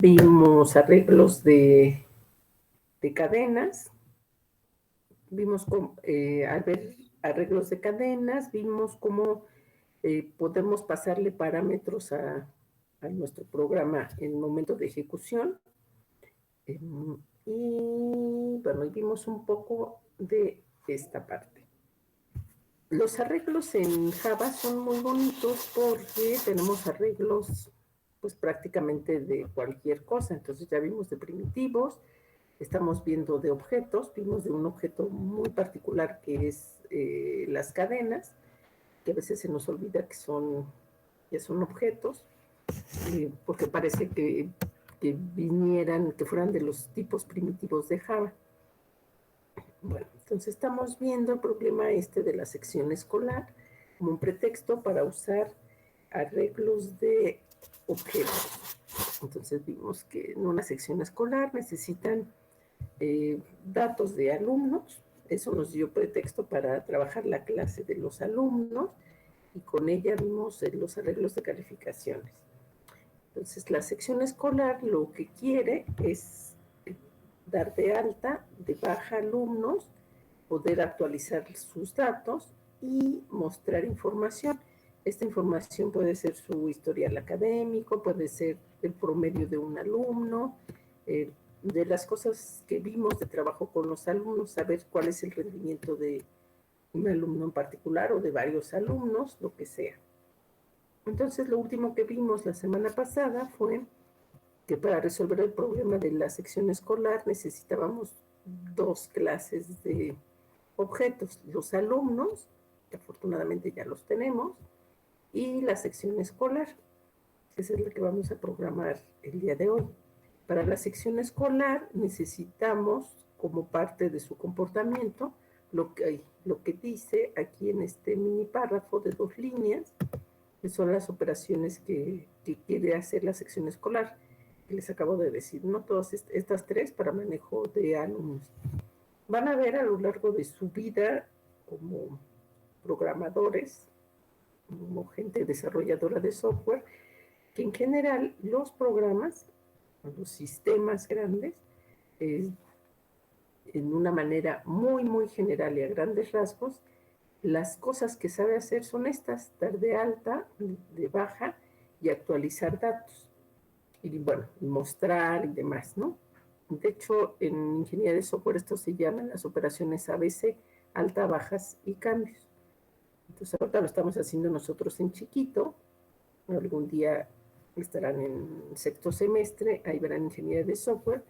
Vimos arreglos de cadenas, vimos al ver arreglos de cadenas, vimos cómo podemos pasarle parámetros a nuestro programa en el momento de ejecución. Y bueno, y vimos un poco de esta parte. Los arreglos en Java son muy bonitos porque tenemos arreglos pues prácticamente de cualquier cosa. Entonces ya vimos de primitivos, estamos viendo de objetos, vimos de un objeto muy particular que es las cadenas, que a veces se nos olvida que son objetos, porque parece que vinieran, que fueran de los tipos primitivos de Java. Bueno, entonces estamos viendo el problema este de la sección escolar como un pretexto para usar arreglos de objetos. Entonces vimos que en una sección escolar necesitan datos de alumnos, eso nos dio pretexto para trabajar la clase de los alumnos y con ella vimos los arreglos de calificaciones. Entonces la sección escolar lo que quiere es dar de alta, de baja alumnos, poder actualizar sus datos y mostrar información. Esta información puede ser su historial académico, puede ser el promedio de un alumno, de las cosas que vimos de trabajo con los alumnos, saber cuál es el rendimiento de un alumno en particular o de varios alumnos, lo que sea. Entonces, lo último que vimos la semana pasada fue que para resolver el problema de la sección escolar necesitábamos dos clases de objetos, los alumnos, que afortunadamente ya los tenemos, y la sección escolar, que es la que vamos a programar el día de hoy. Para la sección escolar necesitamos, como parte de su comportamiento, lo que dice aquí en este mini párrafo de 2 líneas, que son las operaciones que quiere hacer la sección escolar, que les acabo de decir, ¿no? Todas estas tres para manejo de alumnos. Van a ver a lo largo de su vida como programadores, como gente desarrolladora de software, que en general los programas, los sistemas grandes, en una manera muy, muy general y a grandes rasgos, las cosas que sabe hacer son estas: dar de alta, de baja y actualizar datos. Y bueno, mostrar y demás, ¿no? De hecho, en ingeniería de software esto se llaman las operaciones ABC, alta, bajas y cambios. Entonces ahorita lo estamos haciendo nosotros en chiquito, algún día estarán en sexto semestre, ahí verán ingeniería de software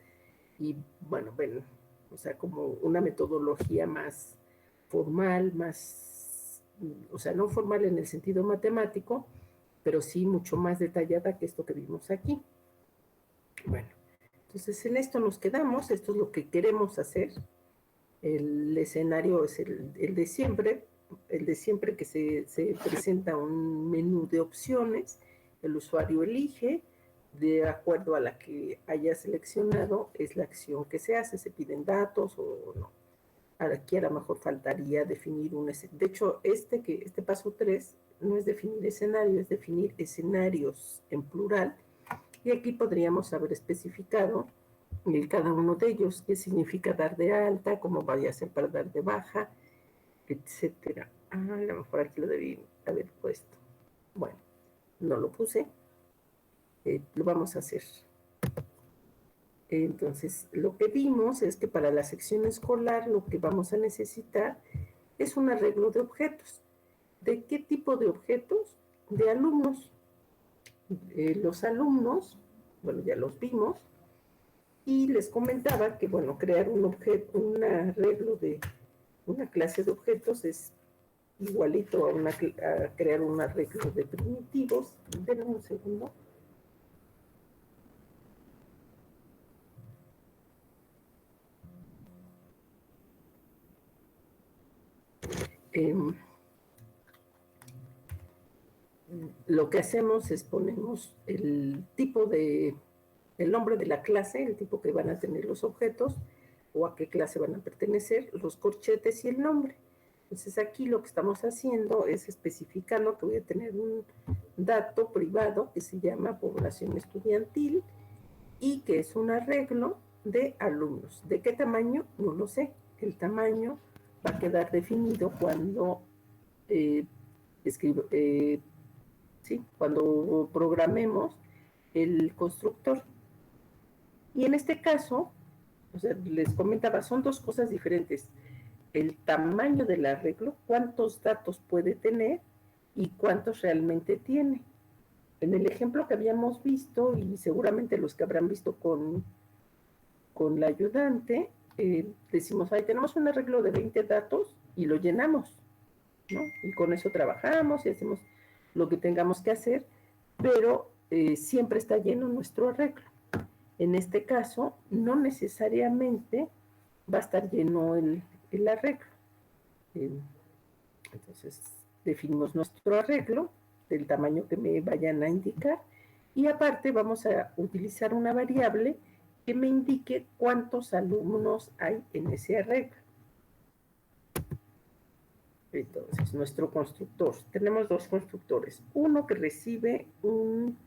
y bueno, ven, o sea, como una metodología más formal, más, o sea, no formal en el sentido matemático, pero sí mucho más detallada que esto que vimos aquí. Bueno, entonces en esto nos quedamos, esto es lo que queremos hacer. El escenario es el de siempre, que se presenta un menú de opciones, el usuario elige, de acuerdo a la que haya seleccionado, es la acción que se hace, se piden datos o no. Aquí a lo mejor faltaría definir un escenario. De hecho, este paso 3 no es definir escenario, es definir escenarios en plural. Y aquí podríamos haber especificado cada uno de ellos, qué significa dar de alta, cómo vaya a ser para dar de baja, etcétera. A lo mejor aquí lo debí haber puesto. Bueno, no lo puse, lo vamos a hacer. Entonces, lo que vimos es que para la sección escolar lo que vamos a necesitar es un arreglo de objetos. ¿De qué tipo de objetos? De alumnos. Los alumnos, bueno, ya los vimos, y les comentaba que, bueno, crear un arreglo de una clase de objetos es igualito a crear un arreglo de primitivos. Denme un segundo. Eh, lo que hacemos es ponemos el nombre de la clase, el tipo que van a tener los objetos o a qué clase van a pertenecer, los corchetes y el nombre. Entonces aquí lo que estamos haciendo es especificando que voy a tener un dato privado que se llama población estudiantil que es un arreglo de alumnos. ¿De qué tamaño? No lo sé. El tamaño va a quedar definido cuando sí, cuando programemos el constructor. Y en este caso, o sea, les comentaba, son dos cosas diferentes. El tamaño del arreglo, cuántos datos puede tener y cuántos realmente tiene. En el ejemplo que habíamos visto, y seguramente los que habrán visto con la ayudante, decimos, ahí tenemos un arreglo de 20 datos y lo llenamos, ¿no? Y con eso trabajamos y hacemos lo que tengamos que hacer, pero siempre está lleno nuestro arreglo. En este caso, no necesariamente va a estar lleno el arreglo. Entonces, definimos nuestro arreglo del tamaño que me vayan a indicar y aparte vamos a utilizar una variable que me indique cuántos alumnos hay en ese arreglo. Entonces, nuestro constructor, tenemos dos constructores, uno que recibe un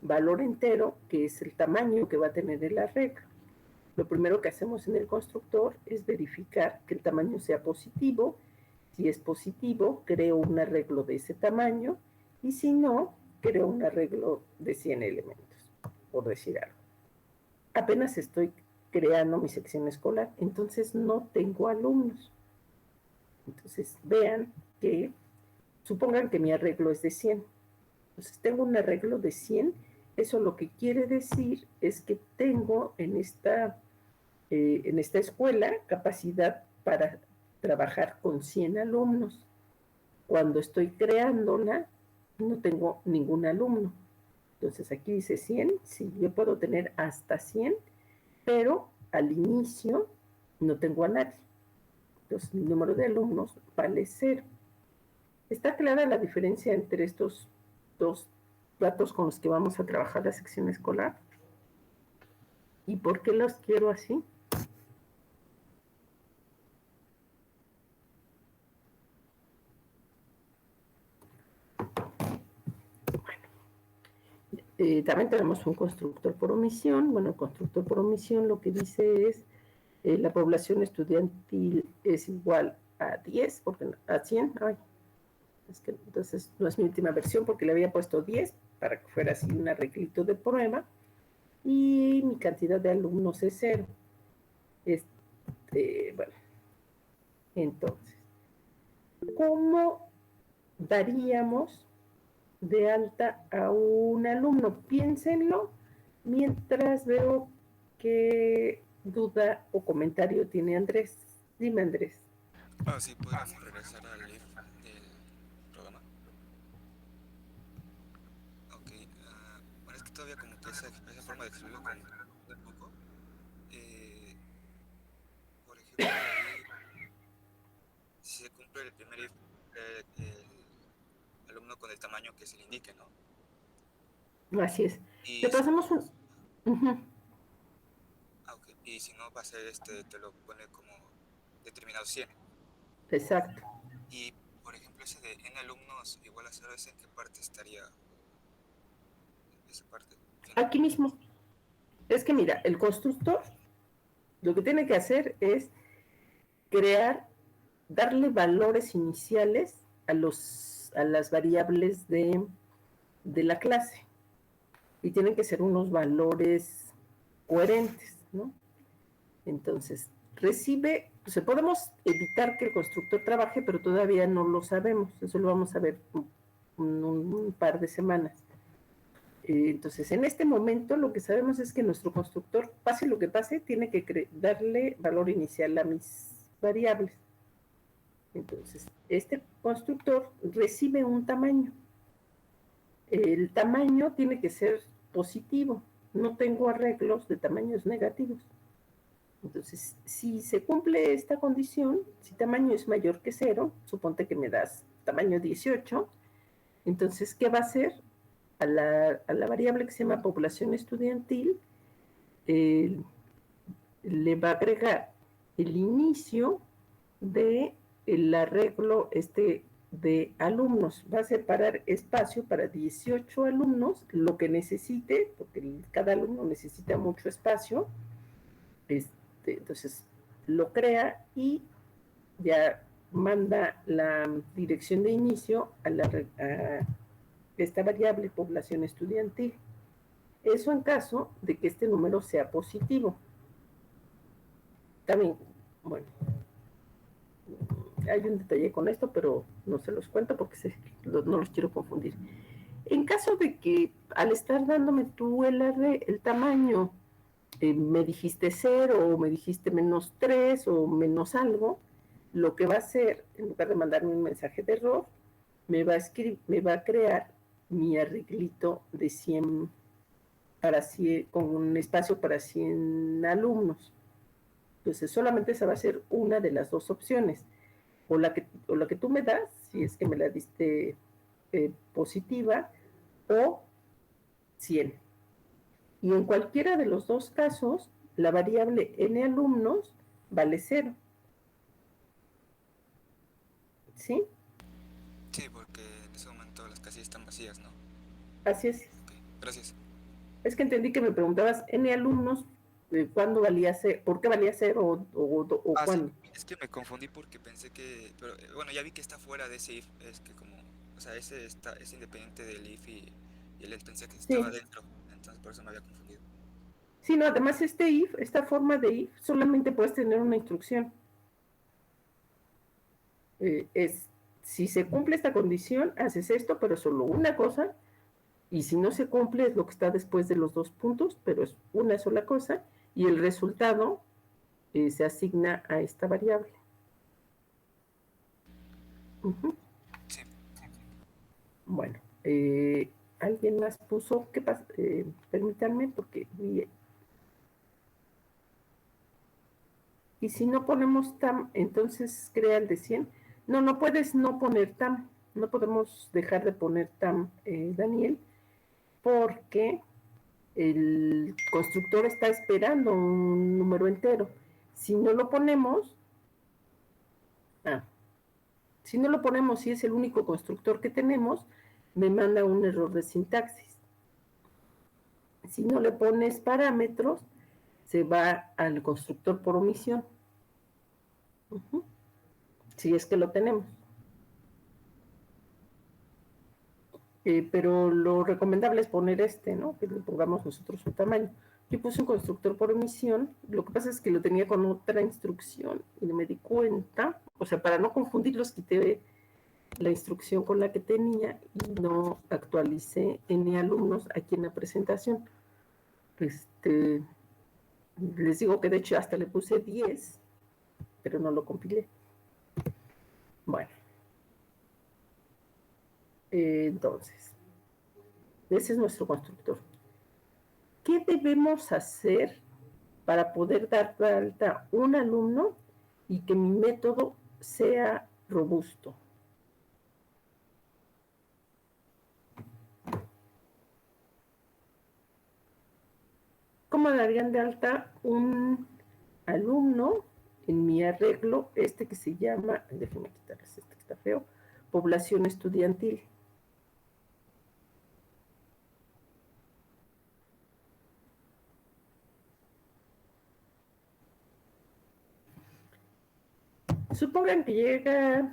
valor entero, que es el tamaño que va a tener el arreglo. Lo primero que hacemos en el constructor es verificar que el tamaño sea positivo. Si es positivo, creo un arreglo de ese tamaño, y si no, creo un arreglo de 100 elementos, por decir algo. Apenas estoy creando mi sección escolar, entonces no tengo alumnos. Entonces, vean que, supongan que mi arreglo es de 100. Entonces, tengo un arreglo de 100. Eso lo que quiere decir es que tengo en esta escuela capacidad para trabajar con 100 alumnos. Cuando estoy creándola, no tengo ningún alumno. Entonces, aquí dice 100. Sí, yo puedo tener hasta 100, pero al inicio no tengo a nadie. Entonces, mi número de alumnos vale 0. ¿Está clara la diferencia entre estos dos datos con los que vamos a trabajar la sección escolar? ¿Y por qué los quiero así? También tenemos un constructor por omisión. Bueno, el constructor por omisión lo que dice es la población estudiantil es igual a 10, porque a 100, ay, es que entonces no es mi última versión porque le había puesto 10 para que fuera así un arreglito de prueba, y mi cantidad de alumnos es 0. Bueno, entonces, ¿cómo daríamos de alta a un alumno? Piénsenlo mientras veo qué duda o comentario tiene Andrés. Dime, Andrés. Ah, sí, podríamos regresar al if del programa. Ok, bueno, es que todavía como que esa forma de escribirlo como un poco. Eh, por ejemplo, ahí, si se cumple el primer if, el alumno con el tamaño que se le indique, ¿no? Así es. Le Y si pasamos no, un... Uh-huh. ok, y si no va a ser te lo pone como determinado 100. Exacto. Y, por ejemplo, ese de n alumnos igual a 0, ¿ese en qué parte estaría? Esa parte final. Aquí mismo. Es que mira, el constructor lo que tiene que hacer es crear, darle valores iniciales a las variables de la clase. Y tienen que ser unos valores coherentes, ¿no? Entonces, recibe, pues podemos evitar que el constructor trabaje, pero todavía no lo sabemos. Eso lo vamos a ver un par de semanas. Entonces, en este momento lo que sabemos es que nuestro constructor, pase lo que pase, tiene que darle valor inicial a mis variables. Entonces, este constructor recibe un tamaño. El tamaño tiene que ser positivo. No tengo arreglos de tamaños negativos. Entonces, si se cumple esta condición, si tamaño es mayor que 0, suponte que me das tamaño 18, entonces, ¿qué va a hacer? A la variable que se llama población estudiantil, eh, le va a agregar el inicio de el arreglo de alumnos. Va a separar espacio para 18 alumnos, lo que necesite, porque cada alumno necesita mucho espacio. Entonces lo crea y ya manda la dirección de inicio a esta variable población estudiantil. Eso en caso de que este número sea positivo. También, bueno, hay un detalle con esto, pero no se los cuento porque no los quiero confundir. En caso de que al estar dándome tú el tamaño, me dijiste 0 o me dijiste -3 o menos algo, lo que va a hacer, en lugar de mandarme un mensaje de error, me va a crear mi arreglito de 100 para 100, con un espacio para 100 alumnos. Entonces solamente esa va a ser una de las dos opciones. O la que tú me das, si es que me la diste positiva, o 100. Y en cualquiera de los dos casos, la variable n alumnos vale 0. ¿Sí? Sí, porque en ese momento las casillas están vacías, ¿no? Así es. Ok, gracias. Es que entendí que me preguntabas n alumnos, ¿cuándo valía 0? ¿Por qué valía 0 o Ah, sí, cuándo? es que me confundí porque pensé que, pero bueno, ya vi que está fuera de ese if, es que como, o sea, es independiente del if y el else, pensé que estaba Sí. dentro, entonces por eso me había confundido. Sí, no, además este if, esta forma de if, solamente puedes tener una instrucción. Es, si se cumple esta condición, haces esto, pero solo una cosa, y si no se cumple es lo que está después de los dos puntos, pero es una sola cosa, y el resultado se asigna a esta variable. Uh-huh. Sí, Bueno, ¿alguien más puso? ¿Qué pasa? Permítanme porque y si no ponemos tam, entonces crea el de 100. No, no puedes no poner tam. No podemos dejar de poner tam, Daniel, porque el constructor está esperando un número entero. Si no lo ponemos, ah, si no lo ponemos, si es el único constructor que tenemos, me manda un error de sintaxis. Si no le pones parámetros, se va al constructor por omisión. Uh-huh. Si es que lo tenemos. Pero lo recomendable es poner ¿no? Que le pongamos nosotros un tamaño. Yo puse un constructor por omisión, lo que pasa es que lo tenía con otra instrucción y no me di cuenta, o sea, para no confundirlos, quité la instrucción con la que tenía y no actualicé n alumnos aquí en la presentación. Les digo que de hecho hasta le puse 10, pero no lo compilé. Bueno, entonces, ese es nuestro constructor. ¿Qué debemos hacer para poder dar de alta un alumno y que mi método sea robusto? ¿Cómo darían de alta un alumno en mi arreglo, este que se llama, déjenme quitarles este que está feo, población estudiantil? Supongan que llega,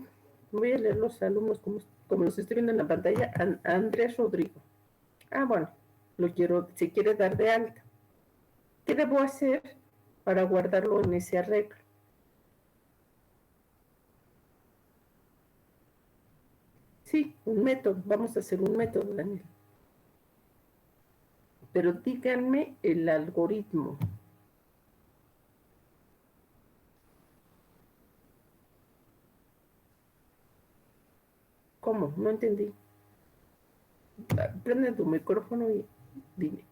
voy a leer los alumnos como los estoy viendo en la pantalla, Andrés Rodrigo. Ah, bueno, se quiere dar de alta. ¿Qué debo hacer para guardarlo en ese arreglo? Sí, un método, vamos a hacer un método, Daniel. Pero díganme el algoritmo. ¿Cómo? No entendí. Prende tu micrófono y dime.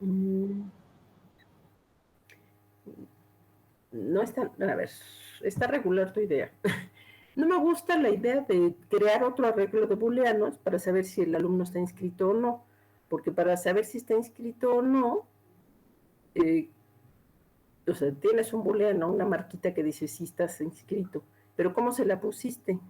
Mm, no está, a ver, está regular tu idea. No me gusta la idea de crear otro arreglo de booleanos para saber si el alumno está inscrito o no, porque para saber si está inscrito o no, o sea, tienes un booleano, una marquita que dice si estás inscrito, pero ¿cómo se la pusiste?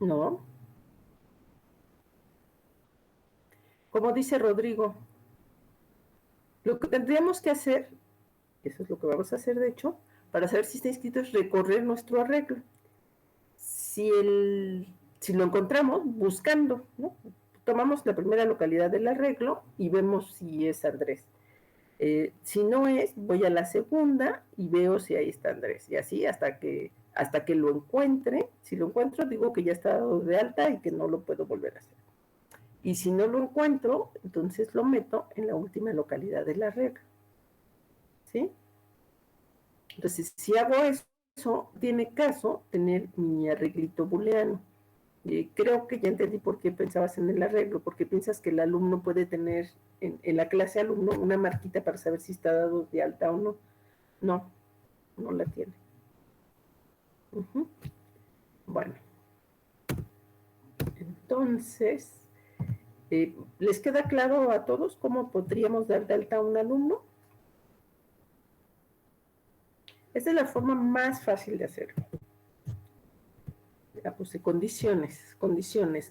¿No? Como dice Rodrigo, lo que tendríamos que hacer, eso es lo que vamos a hacer de hecho, para saber si está inscrito es recorrer nuestro arreglo. Si lo encontramos buscando, ¿no? Tomamos la primera localidad del arreglo y vemos si es Andrés. Si no es, voy a la segunda y veo si ahí está Andrés. Y así hasta que lo encuentre. Si lo encuentro, digo que ya está dado de alta y que no lo puedo volver a hacer. Y si no lo encuentro, entonces lo meto en la última localidad de la regla. ¿Sí? Entonces, si hago eso, tiene caso tener mi arreglito booleano. Creo que ya entendí por qué pensabas en el arreglo, porque piensas que el alumno puede tener en la clase alumno una marquita para saber si está dado de alta o no. No, no la tiene. Bueno, entonces, ¿les queda claro a todos cómo podríamos dar de alta a un alumno? Esta es la forma más fácil de hacerlo. Ya puse condiciones,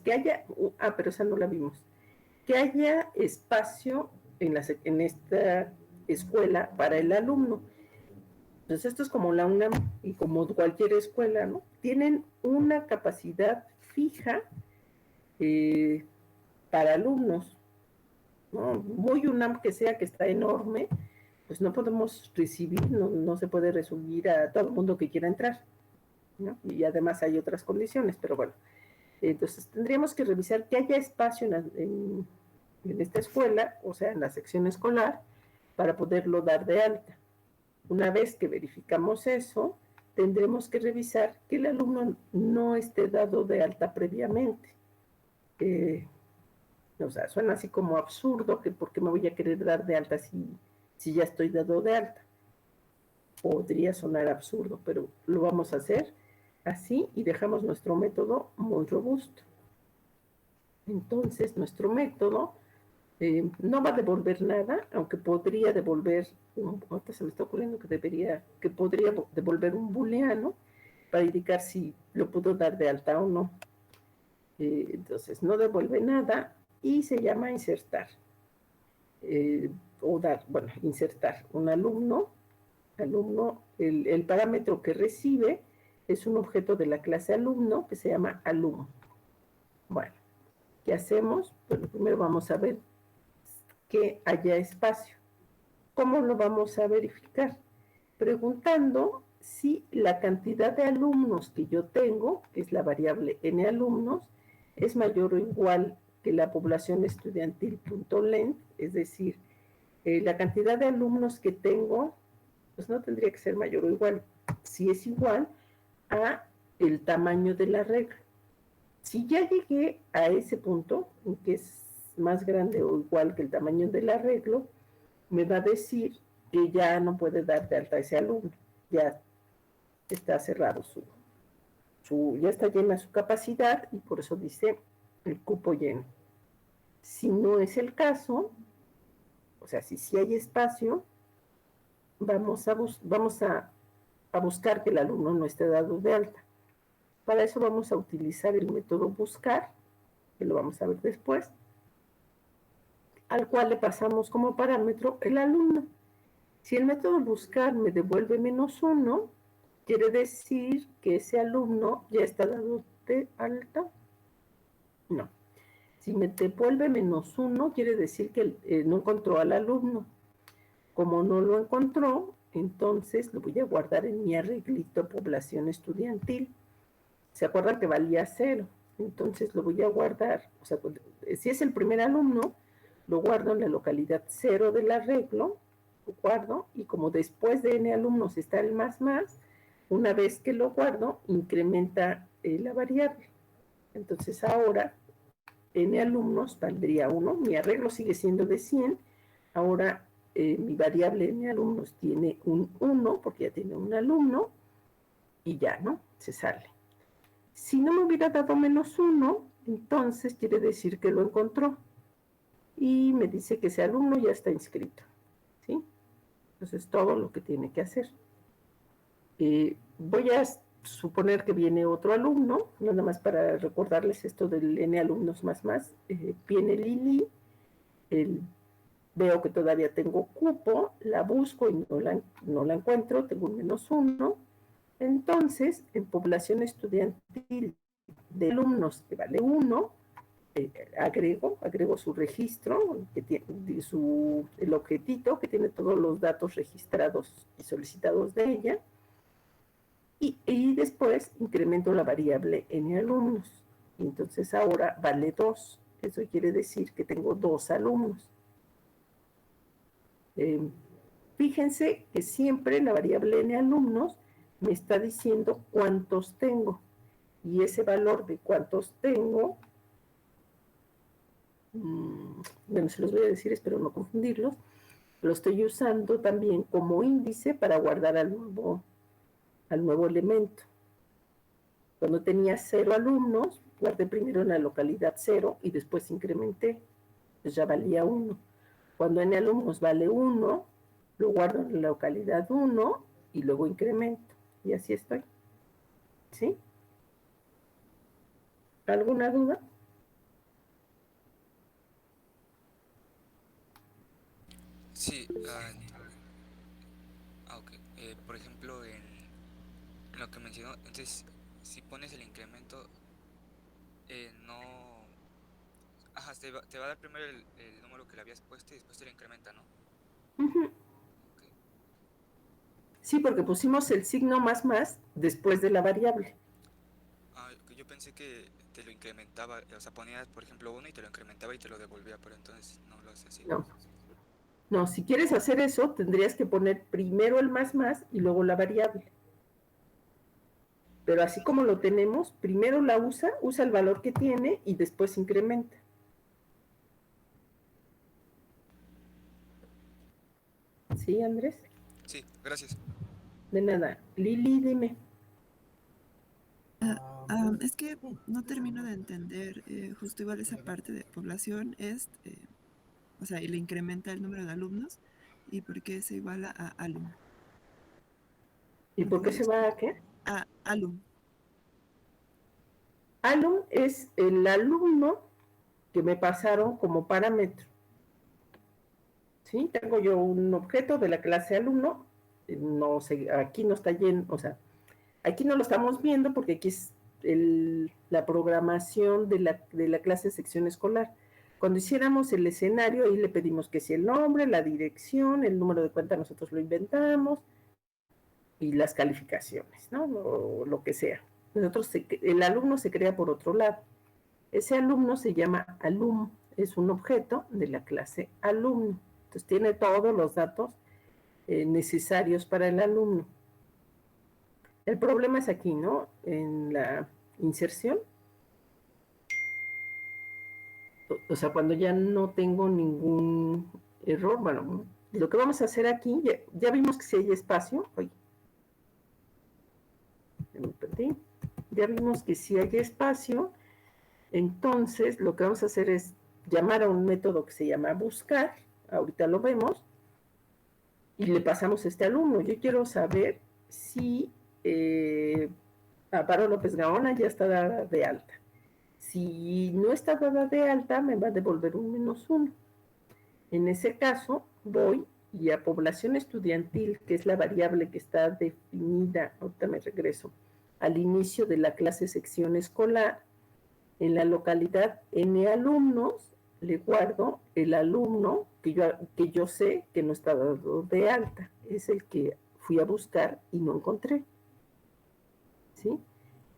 que haya, pero esa no la vimos, que haya espacio en esta escuela para el alumno. Entonces esto es como la UNAM y como cualquier escuela, ¿no? Tienen una capacidad fija para alumnos, ¿no? Muy UNAM que sea, que está enorme, pues no podemos recibir, no se puede recibir a todo el mundo que quiera entrar, ¿no? Y además hay otras condiciones, pero bueno. Entonces tendríamos que revisar que haya espacio en esta escuela, o sea, en la sección escolar, para poderlo dar de alta. Una vez que verificamos eso, tendremos que revisar que el alumno no esté dado de alta previamente. O sea, suena así como absurdo, que por qué me voy a querer dar de alta si ya estoy dado de alta. Podría sonar absurdo, pero lo vamos a hacer así y dejamos nuestro método muy robusto. Entonces, nuestro método no va a devolver nada, aunque podría devolver, ahorita se me está ocurriendo que podría devolver un booleano para indicar si lo pudo dar de alta o no. Entonces, no devuelve nada y se llama insertar. Insertar un alumno, el parámetro que recibe es un objeto de la clase alumno que se llama alumno. Bueno, ¿qué hacemos? Pues primero vamos a ver que haya espacio. ¿Cómo lo vamos a verificar? Preguntando si la cantidad de alumnos que yo tengo, que es la variable n alumnos, es mayor o igual que la población estudiantil.length, es decir, la cantidad de alumnos que tengo, pues no tendría que ser mayor o igual, si es igual a el tamaño de la regla. Si ya llegué a ese punto, en que es más grande o igual que el tamaño del arreglo, me va a decir que ya no puede dar de alta a ese alumno, ya está cerrado ya está llena su capacidad y por eso dice el cupo lleno. Si no es el caso, o sea, si hay espacio, vamos a buscar que el alumno no esté dado de alta. Para eso vamos a utilizar el método buscar, que lo vamos a ver después, al cual le pasamos como parámetro el alumno. Si el método buscar me devuelve -1, quiere decir que ese alumno ya está dado de alta. No. Si me devuelve -1, quiere decir que no encontró al alumno. Como no lo encontró, entonces lo voy a guardar en mi arreglito población estudiantil. ¿Se acuerdan que valía 0? Entonces lo voy a guardar, o sea, si es el primer alumno, lo guardo en la localidad 0 del arreglo, lo guardo, y como después de n alumnos está el más, una vez que lo guardo, incrementa la variable. Entonces ahora n alumnos valdría 1, mi arreglo sigue siendo de 100, ahora mi variable n alumnos tiene un 1, porque ya tiene un alumno, y ya, ¿no? Se sale. Si no me hubiera dado menos 1, entonces quiere decir que lo encontró, y me dice que ese alumno ya está inscrito, ¿sí? Entonces, todo lo que tiene que hacer. Voy a suponer que viene otro alumno, nada más para recordarles esto del n alumnos más. Viene Lili, veo que todavía tengo cupo, la busco y no la encuentro, tengo un -1. Entonces, en población estudiantil de alumnos que vale 1, agrego su registro, que tiene el objetito, que tiene todos los datos registrados y solicitados de ella, y después incremento la variable n alumnos. Y entonces ahora vale 2. Eso quiere decir que tengo 2 alumnos. Fíjense que siempre la variable n alumnos me está diciendo cuántos tengo. Y ese valor de cuántos tengo, bueno, se los voy a decir, espero no confundirlos, lo estoy usando también como índice para guardar al nuevo elemento. Cuando tenía 0 alumnos, guardé primero en la localidad 0 y después incrementé, pues ya valía 1. Cuando n alumnos vale 1, lo guardo en la localidad 1 y luego incremento. Y así estoy. ¿Sí? ¿Alguna duda? Sí, ok. Por ejemplo, en lo que mencionó, entonces, si pones el incremento, no... Ajá, te va a dar primero el número que le habías puesto y después te lo incrementa, ¿no? Uh-huh. Ok. Sí, porque pusimos el signo más después de la variable. Yo pensé que te lo incrementaba, o sea, ponías, por ejemplo, uno y te lo incrementaba y te lo devolvía, pero entonces no lo hace así. No. No, si quieres hacer eso, tendrías que poner primero el más y luego la variable. Pero así como lo tenemos, primero la usa el valor que tiene y después incrementa. ¿Sí, Andrés? Sí, gracias. De nada. Lili, dime. Es que no termino de entender justo igual esa parte de población o sea, y le incrementa el número de alumnos y por qué es igual a alum. ¿Y ¿Me por qué podría se va a explicar? qué? A alum. Alum es el alumno que me pasaron como parámetro. ¿Sí? Tengo yo un objeto de la clase alumno, no sé, aquí no está lleno, o sea, aquí no lo estamos viendo porque aquí es la programación de la clase de sección escolar. Cuando hiciéramos el escenario, ahí le pedimos que si el nombre, la dirección, el número de cuenta nosotros lo inventamos y las calificaciones, ¿no? Lo que sea. El alumno se crea por otro lado. Ese alumno se llama alum, es un objeto de la clase alumno. Entonces tiene todos los datos necesarios para el alumno. El problema es aquí, ¿no? En la inserción, o sea, cuando ya no tengo ningún error, bueno, lo que vamos a hacer aquí, ya vimos que si hay espacio, oye, me perdí, ya vimos que si hay espacio, entonces lo que vamos a hacer es llamar a un método que se llama buscar, ahorita lo vemos, y le pasamos a este alumno. Yo quiero saber si Amparo López Gaona ya está dada de alta. Si no está dada de alta, me va a devolver un -1. En ese caso, voy y a población estudiantil, que es la variable que está definida, ahorita me regreso, al inicio de la clase sección escolar, en la localidad N alumnos, le guardo el alumno que yo sé que no está dado de alta. Es el que fui a buscar y no encontré. ¿Sí?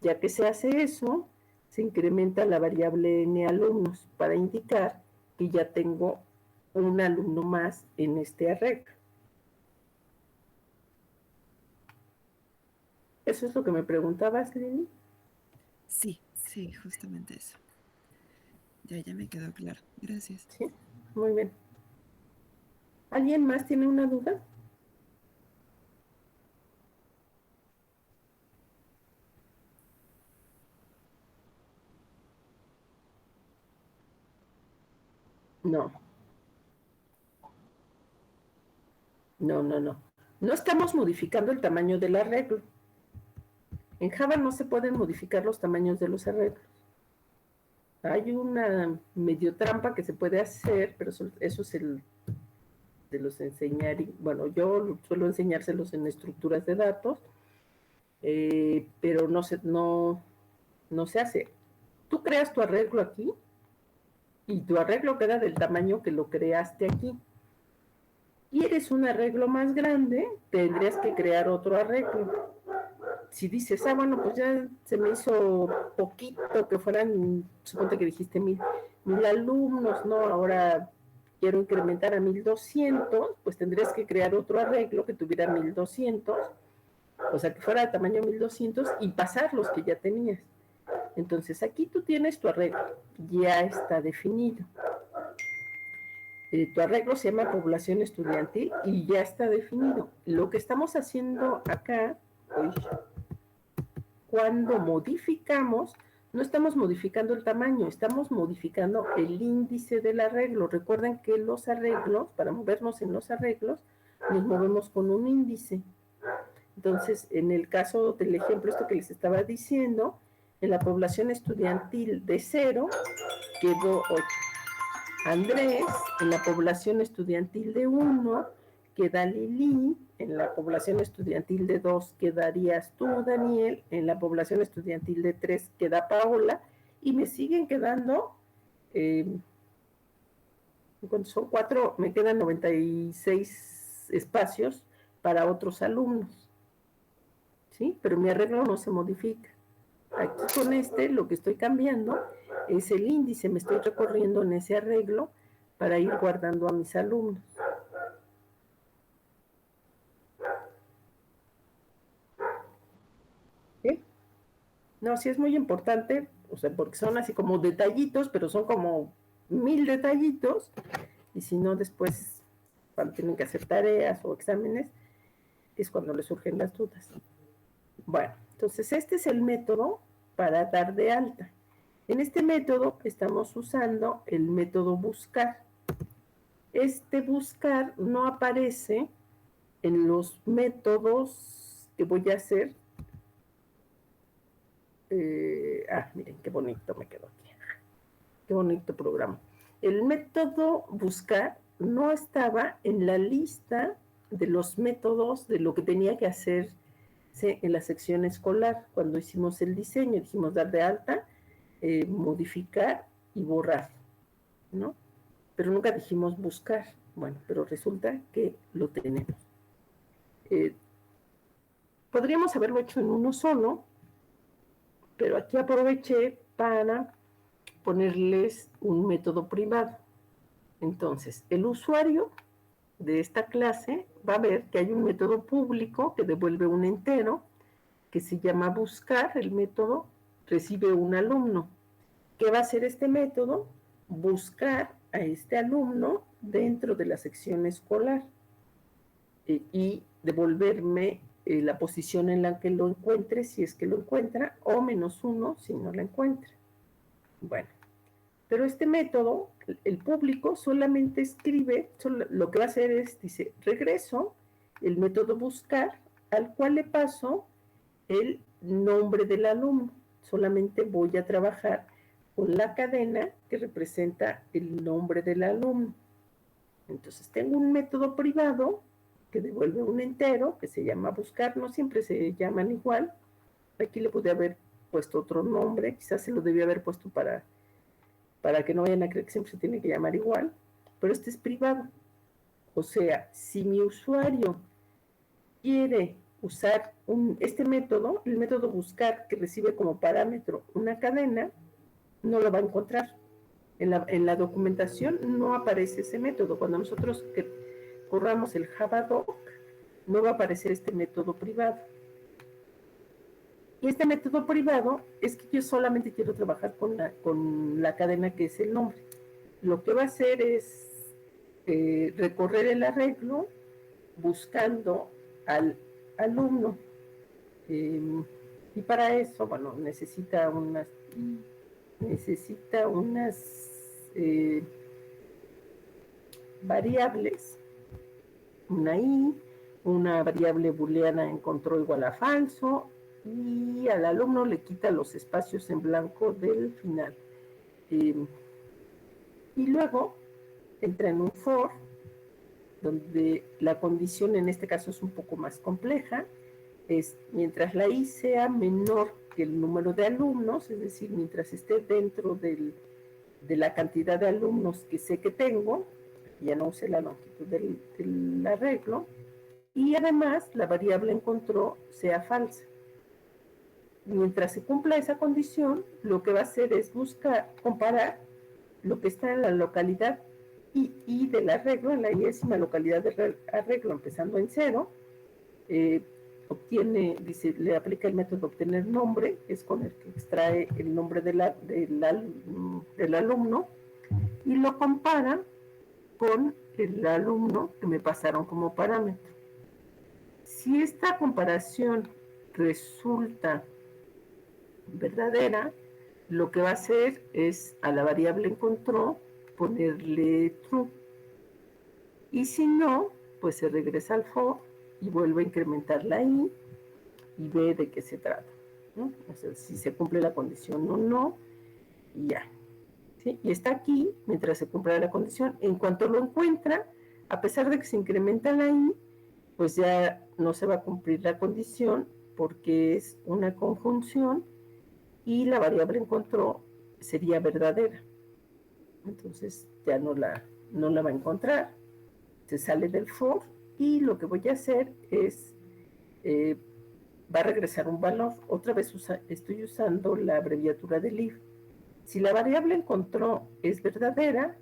Ya que se hace eso, se incrementa la variable n alumnos para indicar que ya tengo un alumno más en este arreglo. ¿Eso es lo que me preguntabas, Lili? Sí, sí, justamente eso. ya me quedó claro. Gracias. ¿Sí? Muy bien. ¿Alguien más tiene una duda? No. No. No estamos modificando el tamaño del arreglo. En Java no se pueden modificar los tamaños de los arreglos. Hay una medio trampa que se puede hacer, pero eso es de los enseñar. Bueno, yo suelo enseñárselos en estructuras de datos, pero no se hace. Tú creas tu arreglo aquí y tu arreglo queda del tamaño que lo creaste aquí. ¿Quieres un arreglo más grande? Tendrías que crear otro arreglo. Si dices, bueno, pues ya se me hizo poquito que fueran, suponte que dijiste 1000 alumnos, ¿no? Ahora quiero incrementar a 1200, pues tendrías que crear otro arreglo que tuviera 1200, o sea, que fuera de tamaño 1200 y pasar los que ya tenías. Entonces aquí tú tienes tu arreglo, ya está definido. Tu arreglo se llama población estudiantil y ya está definido. Lo que estamos haciendo acá, cuando modificamos, no estamos modificando el tamaño, estamos modificando el índice del arreglo. Recuerden que los arreglos, para movernos en los arreglos, nos movemos con un índice. Entonces, en el caso del ejemplo esto que les estaba diciendo, en la población estudiantil de 0 quedó 8. Andrés, en la población estudiantil de 1 queda Lili, en la población estudiantil de 2 quedarías tú, Daniel, en la población estudiantil de 3 queda Paola, y me siguen quedando, cuando son 4, me quedan 96 espacios para otros alumnos, ¿sí? Pero mi arreglo no se modifica. Aquí con lo que estoy cambiando es el índice, me estoy recorriendo en ese arreglo para ir guardando a mis alumnos. ¿Sí? No, sí es muy importante, o sea, porque son así como detallitos, pero son como 1000 detallitos, y si no después, cuando tienen que hacer tareas o exámenes, es cuando les surgen las dudas. Bueno, entonces este es el método para dar de alta. En este método estamos usando el método buscar. Este buscar no aparece en los métodos que voy a hacer. Miren, qué bonito me quedó aquí. Qué bonito programa. El método buscar no estaba en la lista de los métodos de lo que tenía que hacer en la sección escolar. Cuando hicimos el diseño, dijimos dar de alta, modificar y borrar, ¿no? Pero nunca dijimos buscar. Bueno, pero resulta que lo tenemos. Podríamos haberlo hecho en uno solo, pero aquí aproveché para ponerles un método privado. Entonces, el usuario de esta clase va a ver que hay un método público que devuelve un entero, que se llama buscar. El método recibe un alumno. ¿Qué va a hacer este método? Buscar a este alumno dentro de la sección escolar y devolverme la posición en la que lo encuentre, si es que lo encuentra, o -1 si no lo encuentra. Bueno, pero este método, el público solamente escribe, lo que va a hacer es, dice, regreso el método buscar, al cual le paso el nombre del alumno. Solamente voy a trabajar con la cadena que representa el nombre del alumno. Entonces tengo un método privado que devuelve un entero, que se llama buscar, no siempre se llaman igual. Aquí le pude haber puesto otro nombre, quizás se lo debía haber puesto para que no vayan a creer que siempre se tiene que llamar igual, pero este es privado. O sea, si mi usuario quiere usar este método, el método buscar, que recibe como parámetro una cadena, no lo va a encontrar. En la documentación no aparece ese método. Cuando nosotros corramos el Javadoc, no va a aparecer este método privado. Y este método privado es que yo solamente quiero trabajar con la cadena que es el nombre. Lo que va a hacer es recorrer el arreglo buscando al alumno. Y para eso, bueno, necesita unas variables, una i, una variable booleana encontró igual a falso, y al alumno le quita los espacios en blanco del final. Y luego entra en un for, donde la condición en este caso es un poco más compleja, es mientras la i sea menor que el número de alumnos, es decir, mientras esté dentro de la cantidad de alumnos que sé que tengo, ya no use la longitud del arreglo, y además la variable encontró sea falsa. Mientras se cumpla esa condición, lo que va a hacer es comparar lo que está en la localidad i del arreglo, en la iésima localidad del arreglo, empezando en 0, obtiene, dice, le aplica el método obtener nombre, que es con el que extrae el nombre del alumno, y lo compara con el alumno que me pasaron como parámetro. Si esta comparación resulta verdadera, lo que va a hacer es a la variable encontró ponerle true. Y si no, pues se regresa al for y vuelve a incrementar la i y ve de qué se trata, ¿no? O sea, si se cumple la condición o no, y ya. ¿Sí? Y está aquí mientras se cumpla la condición. En cuanto lo encuentra, a pesar de que se incrementa la i, pues ya no se va a cumplir la condición porque es una conjunción y la variable encontró sería verdadera. Entonces ya no la va a encontrar. Se sale del for y lo que voy a hacer es va a regresar un valor. Otra vez estoy usando la abreviatura de if. Si la variable encontró es verdadera,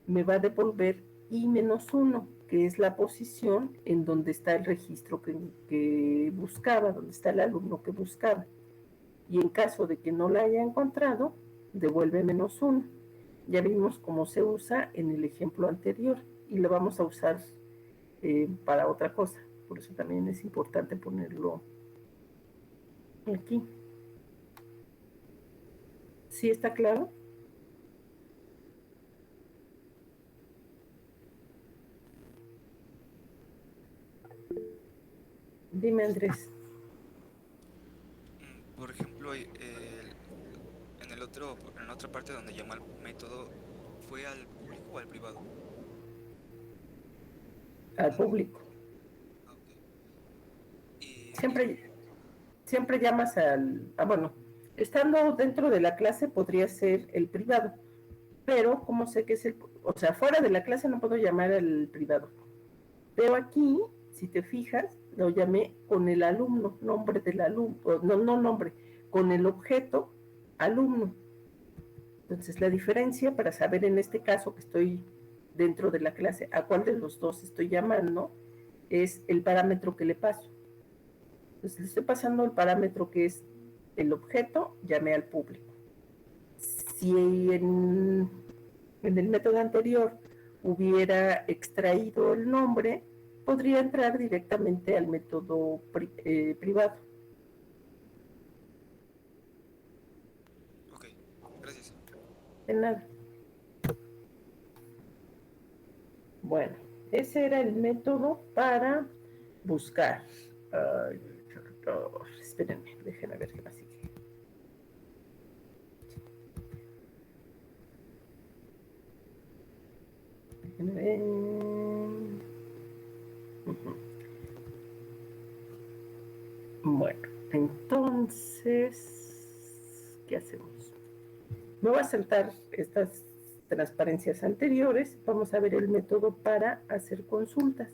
me va a devolver i-1, que es la posición en donde está el registro que buscaba, donde está el alumno que buscaba. Y en caso de que no la haya encontrado, devuelve -1. Ya vimos cómo se usa en el ejemplo anterior y lo vamos a usar para otra cosa. Por eso también es importante ponerlo aquí. ¿Sí está claro? Dime, Andrés. Por ejemplo, en la otra parte donde llama al método, ¿fue al público o al privado? Al público. Ah, ok. Y Siempre llamas bueno, estando dentro de la clase podría ser el privado, pero como sé que es o sea, fuera de la clase no puedo llamar al privado. Pero aquí, si te fijas, lo llamé con el alumno, nombre del alumno, no nombre, con el objeto alumno. Entonces, la diferencia para saber en este caso que estoy dentro de la clase a cuál de los dos estoy llamando es el parámetro que le paso. Entonces, le estoy pasando el parámetro que es el objeto, llamé al público. Si en el método anterior hubiera extraído el nombre, podría entrar directamente al método privado. ok, gracias. De nada. Bueno, ese era el método para buscar. Espérenme, déjenme ver qué más sigue. Déjenme ver. Bueno, entonces, ¿qué hacemos? Me voy a saltar estas transparencias anteriores. Vamos a ver el método para hacer consultas.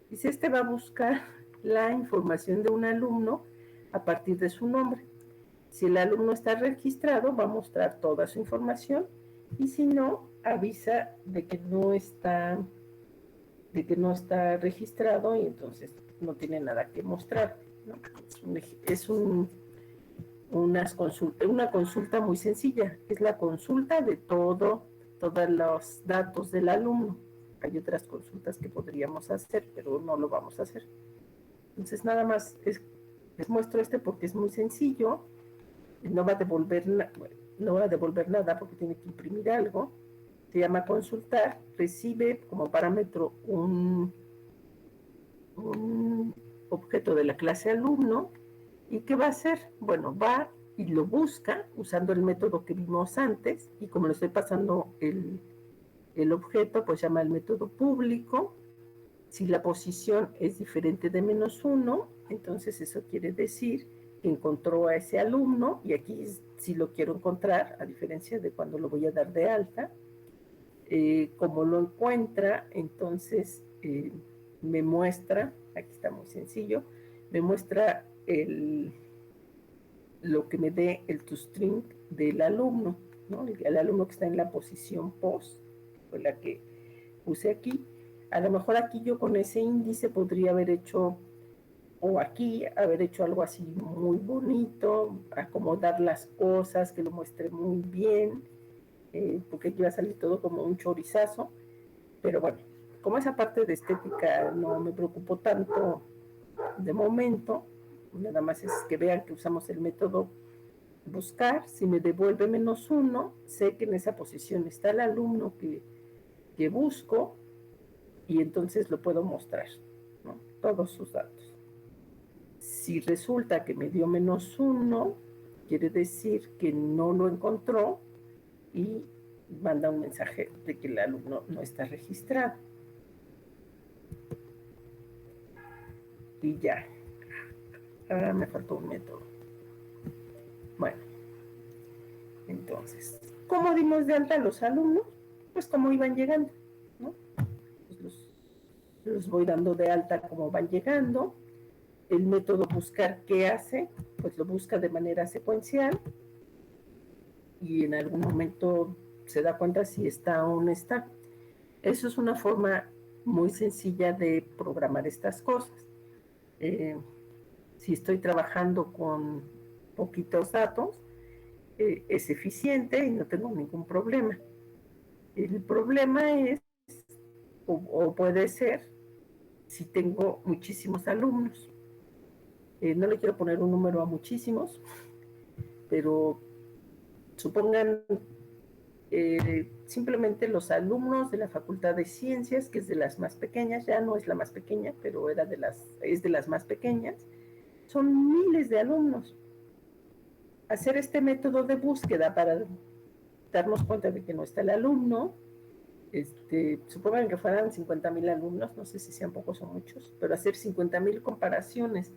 Dice, este va a buscar la información de un alumno a partir de su nombre. Si el alumno está registrado, va a mostrar toda su información y si no, avisa de que no está registrado y entonces no tiene nada que mostrar, ¿no? Es un una consulta muy sencilla, es la consulta de todos los datos del alumno. Hay otras consultas que podríamos hacer, pero no lo vamos a hacer. Entonces nada más les muestro porque es muy sencillo, no va a devolver nada porque tiene que imprimir algo. Se llama consultar, recibe como parámetro un objeto de la clase alumno. ¿Y qué va a hacer? Bueno, va y lo busca usando el método que vimos antes, y como le estoy pasando el objeto, pues llama el método público. Si la posición es diferente de -1, entonces eso quiere decir que encontró a ese alumno, y aquí sí lo quiero encontrar, a diferencia de cuando lo voy a dar de alta. Como lo encuentra, entonces me muestra, aquí está muy sencillo, me muestra lo que me dé el toString del alumno, ¿no? El alumno que está en la posición post, fue la que puse aquí. A lo mejor aquí yo con ese índice podría haber hecho, o aquí haber hecho algo así muy bonito, acomodar las cosas, que lo muestre muy bien, porque aquí va a salir todo como un chorizazo. Pero bueno, como esa parte de estética no me preocupó tanto de momento, nada más es que vean que usamos el método buscar. Si me devuelve -1, sé que en esa posición está el alumno que busco, y entonces lo puedo mostrar, ¿no? Todos sus datos. Si resulta que me dio -1, quiere decir que no lo encontró y manda un mensaje de que el alumno no está registrado. Y ya. Ahora me faltó un método. Bueno, entonces, ¿cómo dimos de alta a los alumnos? Pues como iban llegando, ¿no? Pues los voy dando de alta como van llegando. El método buscar, ¿qué hace? Pues lo busca de manera secuencial, y en algún momento se da cuenta si está o no está. Eso es una forma muy sencilla de programar estas cosas. Si estoy trabajando con poquitos datos, es eficiente y no tengo ningún problema. El problema es, o puede ser, si tengo muchísimos alumnos. No le quiero poner un número a muchísimos, pero supongan simplemente los alumnos de la Facultad de Ciencias, que es de las más pequeñas, ya no es la más pequeña, pero es de las más pequeñas. Son miles de alumnos. Hacer este método de búsqueda para darnos cuenta de que no está el alumno, supongan que fueran 50,000 alumnos, no sé si sean pocos o muchos, pero hacer 50,000 comparaciones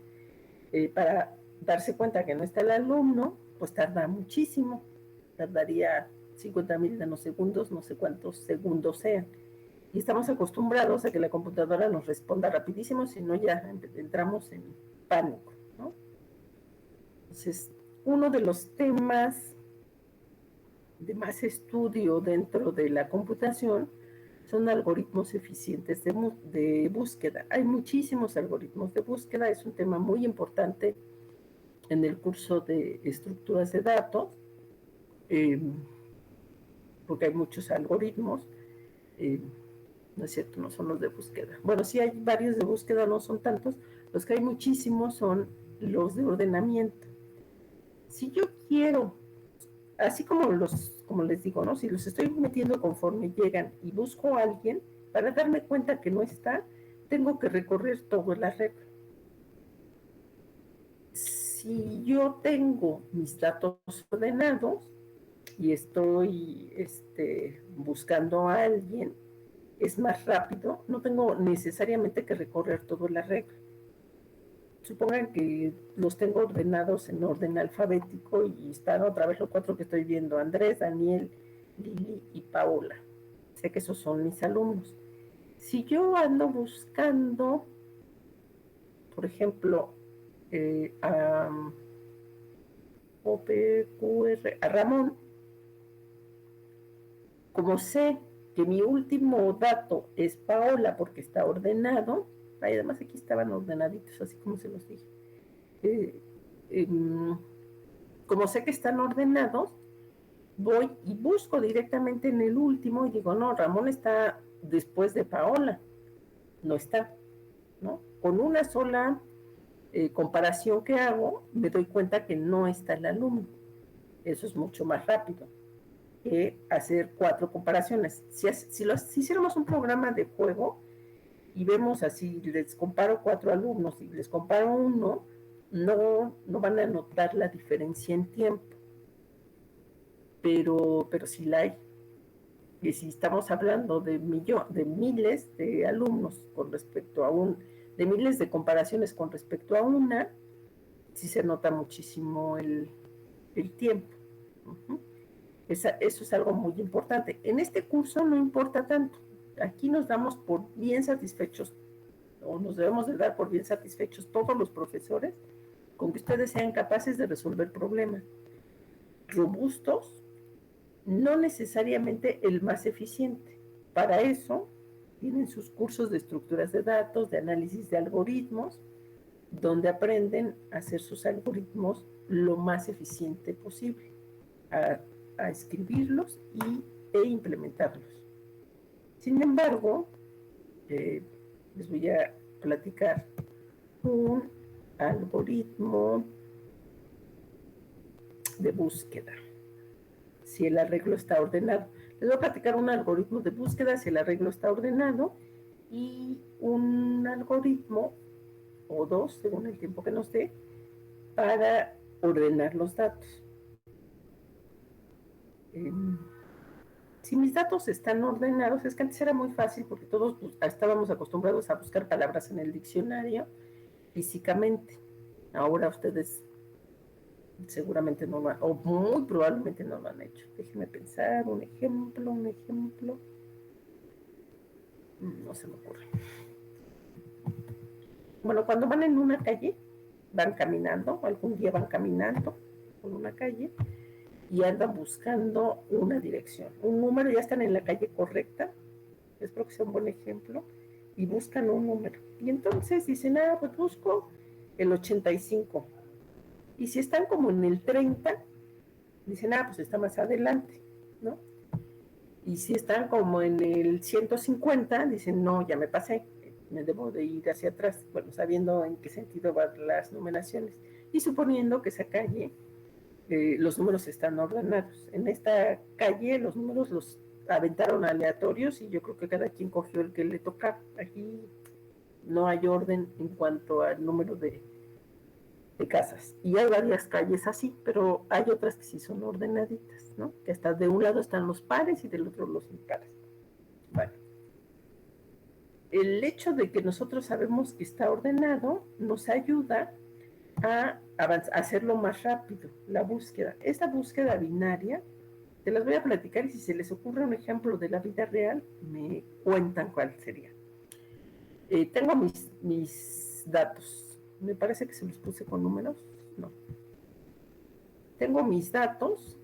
para darse cuenta que no está el alumno, pues tarda muchísimo. Tardaría 50,000 nanosegundos, no sé cuántos segundos sean. Y estamos acostumbrados a que la computadora nos responda rapidísimo, si no ya entramos en pánico, ¿no? Entonces, uno de los temas de más estudio dentro de la computación son algoritmos eficientes de búsqueda. Hay muchísimos algoritmos de búsqueda, es un tema muy importante en el curso de estructuras de datos, porque hay muchos algoritmos, no es cierto, no son los de búsqueda. Bueno, sí hay varios de búsqueda, no son tantos. Los que hay muchísimos son los de ordenamiento. Si yo quiero, así como les digo, ¿no? Si los estoy metiendo conforme llegan y busco a alguien, para darme cuenta que no está, tengo que recorrer toda la red. Si yo tengo mis datos ordenados y estoy buscando a alguien, es más rápido, no tengo necesariamente que recorrer toda la red. Supongan que los tengo ordenados en orden alfabético y están otra vez los 4 que estoy viendo: Andrés, Daniel, Lili y Paola. Sé que esos son mis alumnos. Si yo ando buscando, por ejemplo, a Ramón, como sé que mi último dato es Paola porque está ordenado, además aquí estaban ordenaditos, así como se los dije. como sé que están ordenados, voy y busco directamente en el último y digo, no, Ramón está después de Paola, no está, ¿no? Con una sola comparación que hago, me doy cuenta que no está el alumno. Eso es mucho más rápido que hacer 4 comparaciones. Si hiciéramos un programa de juego y vemos así, les comparo 4 alumnos y les comparo uno, no van a notar la diferencia en tiempo. Pero sí la hay. Y si estamos hablando de miles de alumnos con respecto a de miles de comparaciones con respecto a una, sí se nota muchísimo el tiempo. Uh-huh. Eso es algo muy importante. En este curso no importa tanto. Aquí nos damos por bien satisfechos, o nos debemos de dar por bien satisfechos todos los profesores, con que ustedes sean capaces de resolver problemas robustos, no necesariamente el más eficiente. Para eso tienen sus cursos de estructuras de datos, de análisis de algoritmos, donde aprenden a hacer sus algoritmos lo más eficiente posible, a escribirlos e implementarlos. Sin embargo, les voy a platicar un algoritmo de búsqueda, si el arreglo está ordenado. Les voy a platicar un algoritmo de búsqueda si el arreglo está ordenado y un algoritmo o 2, según el tiempo que nos dé, para ordenar los datos. Si mis datos están ordenados, es que antes era muy fácil porque todos estábamos acostumbrados a buscar palabras en el diccionario físicamente. Ahora ustedes seguramente no lo han, o muy probablemente no lo han hecho. Déjenme pensar, un ejemplo. No se me ocurre. Bueno, cuando van en una calle, van caminando, algún día van caminando por una calle y andan buscando una dirección, un número, ya están en la calle correcta, espero que sea un buen ejemplo, y buscan un número. Y entonces dicen, pues busco el 85. Y si están como en el 30, dicen, pues está más adelante, ¿no? Y si están como en el 150, dicen, no, ya me pasé, me debo de ir hacia atrás, bueno, sabiendo en qué sentido van las numeraciones. Y suponiendo que esa calle, los números están ordenados. En esta calle los números los aventaron aleatorios y yo creo que cada quien cogió el que le tocaba. Aquí no hay orden en cuanto al número de casas. Y hay varias calles así, pero hay otras que sí son ordenaditas, ¿no? Que hasta de un lado están los pares y del otro los impares. Bueno. El hecho de que nosotros sabemos que está ordenado nos ayuda a hacerlo más rápido, la búsqueda. Esta búsqueda binaria, te las voy a platicar y si se les ocurre un ejemplo de la vida real, me cuentan cuál sería. Tengo mis datos. Me parece que se los puse con números. No. Tengo mis datos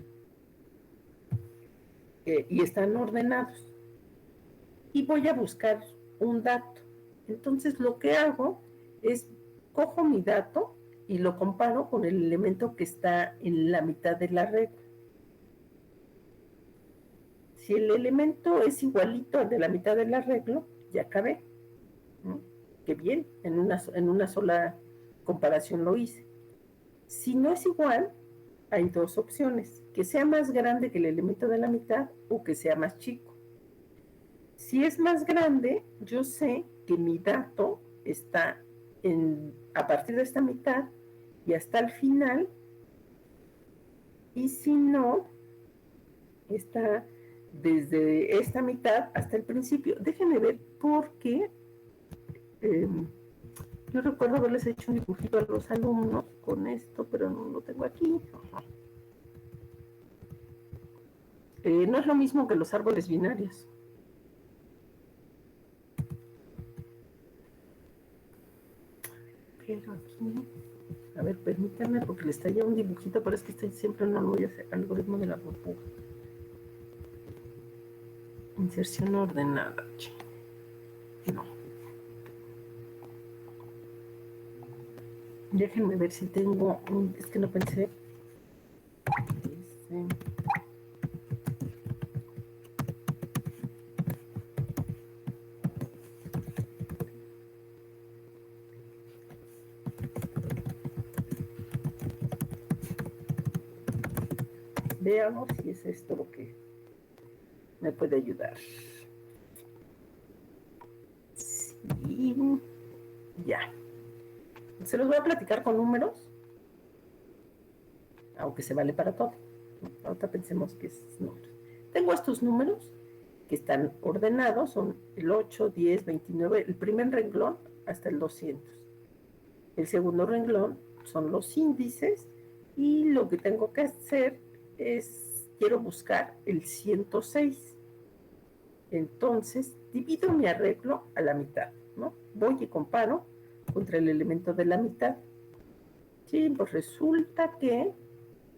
y están ordenados. Y voy a buscar un dato. Entonces lo que hago es cojo mi dato y lo comparo con el elemento que está en la mitad de la regla. Si el elemento es igualito al de la mitad del arreglo, ya acabé. ¿No? Qué bien, en una sola comparación lo hice. Si no es igual, hay dos opciones, que sea más grande que el elemento de la mitad o que sea más chico. Si es más grande, yo sé que mi dato está a partir de esta mitad y hasta el final, y si no, está desde esta mitad hasta el principio. Déjenme ver por qué. Yo recuerdo haberles hecho un dibujito a los alumnos con esto, pero no lo tengo aquí. No es lo mismo que los árboles binarios. Pero aquí, a ver, permítanme porque les traía un dibujito, pero es que siempre no lo voy a hacer. Algoritmo de la burbuja. Inserción ordenada. No. Déjenme ver si tengo es que no pensé Veamos si es esto lo que me puede ayudar. Sí, ya. Se los voy a platicar con números, aunque se vale para todo. Ahorita pensemos que es números. Tengo estos números que están ordenados, son el 8, 10, 29, el primer renglón hasta el 200. El segundo renglón son los índices y lo que tengo que hacer es, quiero buscar el 106. Entonces, divido mi arreglo a la mitad, ¿no? Voy y comparo contra el elemento de la mitad. Sí, pues resulta que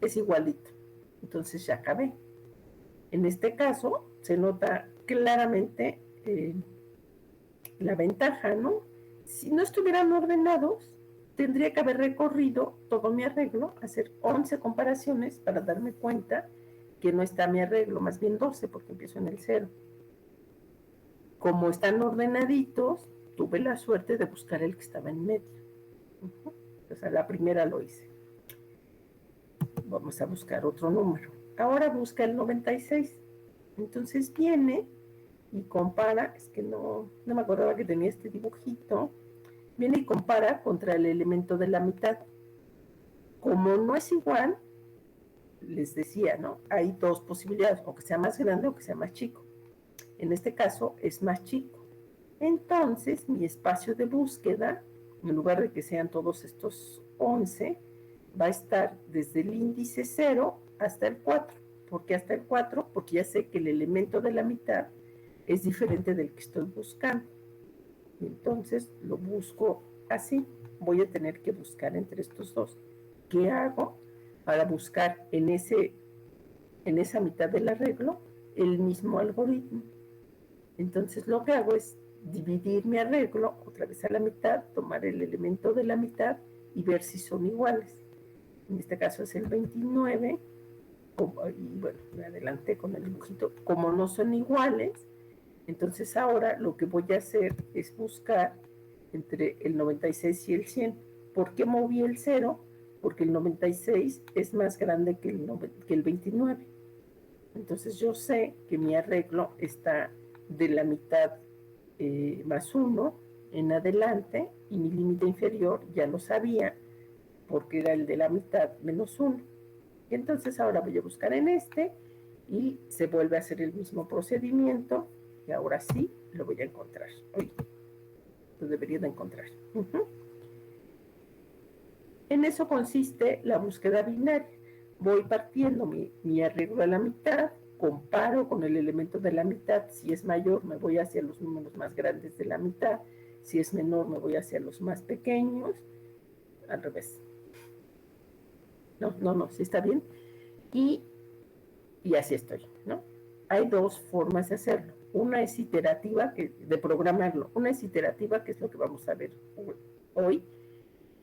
es igualito. Entonces ya acabé. En este caso, se nota claramente la ventaja, ¿no? Si no estuvieran ordenados, tendría que haber recorrido todo mi arreglo, hacer 11 comparaciones para darme cuenta que no está mi arreglo, más bien 12, porque empiezo en el 0. Como están ordenaditos, tuve la suerte de buscar el que estaba en medio. O sea, la primera lo hice. Vamos a buscar otro número. Ahora busca el 96. Entonces viene y compara, es que no me acordaba que tenía este dibujito, viene y compara contra el elemento de la mitad. Como no es igual, les decía, ¿no? Hay dos posibilidades, o que sea más grande o que sea más chico. En este caso es más chico. Entonces mi espacio de búsqueda, en lugar de que sean todos estos 11, va a estar desde el índice 0 hasta el 4. ¿Por qué hasta el 4? Porque ya sé que el elemento de la mitad es diferente del que estoy buscando. Entonces lo busco así. Voy a tener que buscar entre estos dos. ¿Qué hago para buscar en esa mitad del arreglo el mismo algoritmo? Entonces lo que hago es dividir mi arreglo otra vez a la mitad, tomar el elemento de la mitad y ver si son iguales. En este caso es el 29, y bueno, me adelanté con el dibujito. Como no son iguales, entonces ahora lo que voy a hacer es buscar entre el 96 y el 100. ¿Por qué moví el 0? Porque el 96 es más grande que el 29. Entonces yo sé que mi arreglo está de la mitad más 1 en adelante, y mi límite inferior ya lo sabía porque era el de la mitad menos 1. Y entonces ahora voy a buscar en este y se vuelve a hacer el mismo procedimiento, y ahora sí lo voy a encontrar. Oye, lo debería de encontrar. En eso consiste la búsqueda binaria. Voy partiendo mi arreglo a la mitad, comparo con el elemento de la mitad. Si es mayor, me voy hacia los números más grandes de la mitad. Si es menor, me voy hacia los más pequeños. Al revés. No, sí está bien. Y así estoy, ¿no? Hay dos formas de hacerlo. Una es iterativa, de programarlo. Una es iterativa, que es lo que vamos a ver hoy.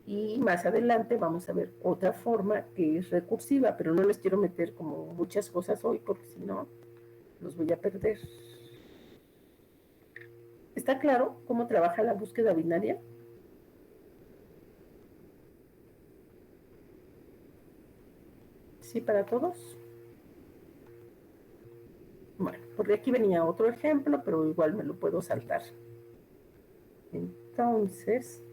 Y más adelante vamos a ver otra forma que es recursiva, pero no les quiero meter como muchas cosas hoy porque si no los voy a perder. ¿Está claro cómo trabaja la búsqueda binaria? ¿Sí para todos? Bueno, porque aquí venía otro ejemplo, pero igual me lo puedo saltar. Entonces,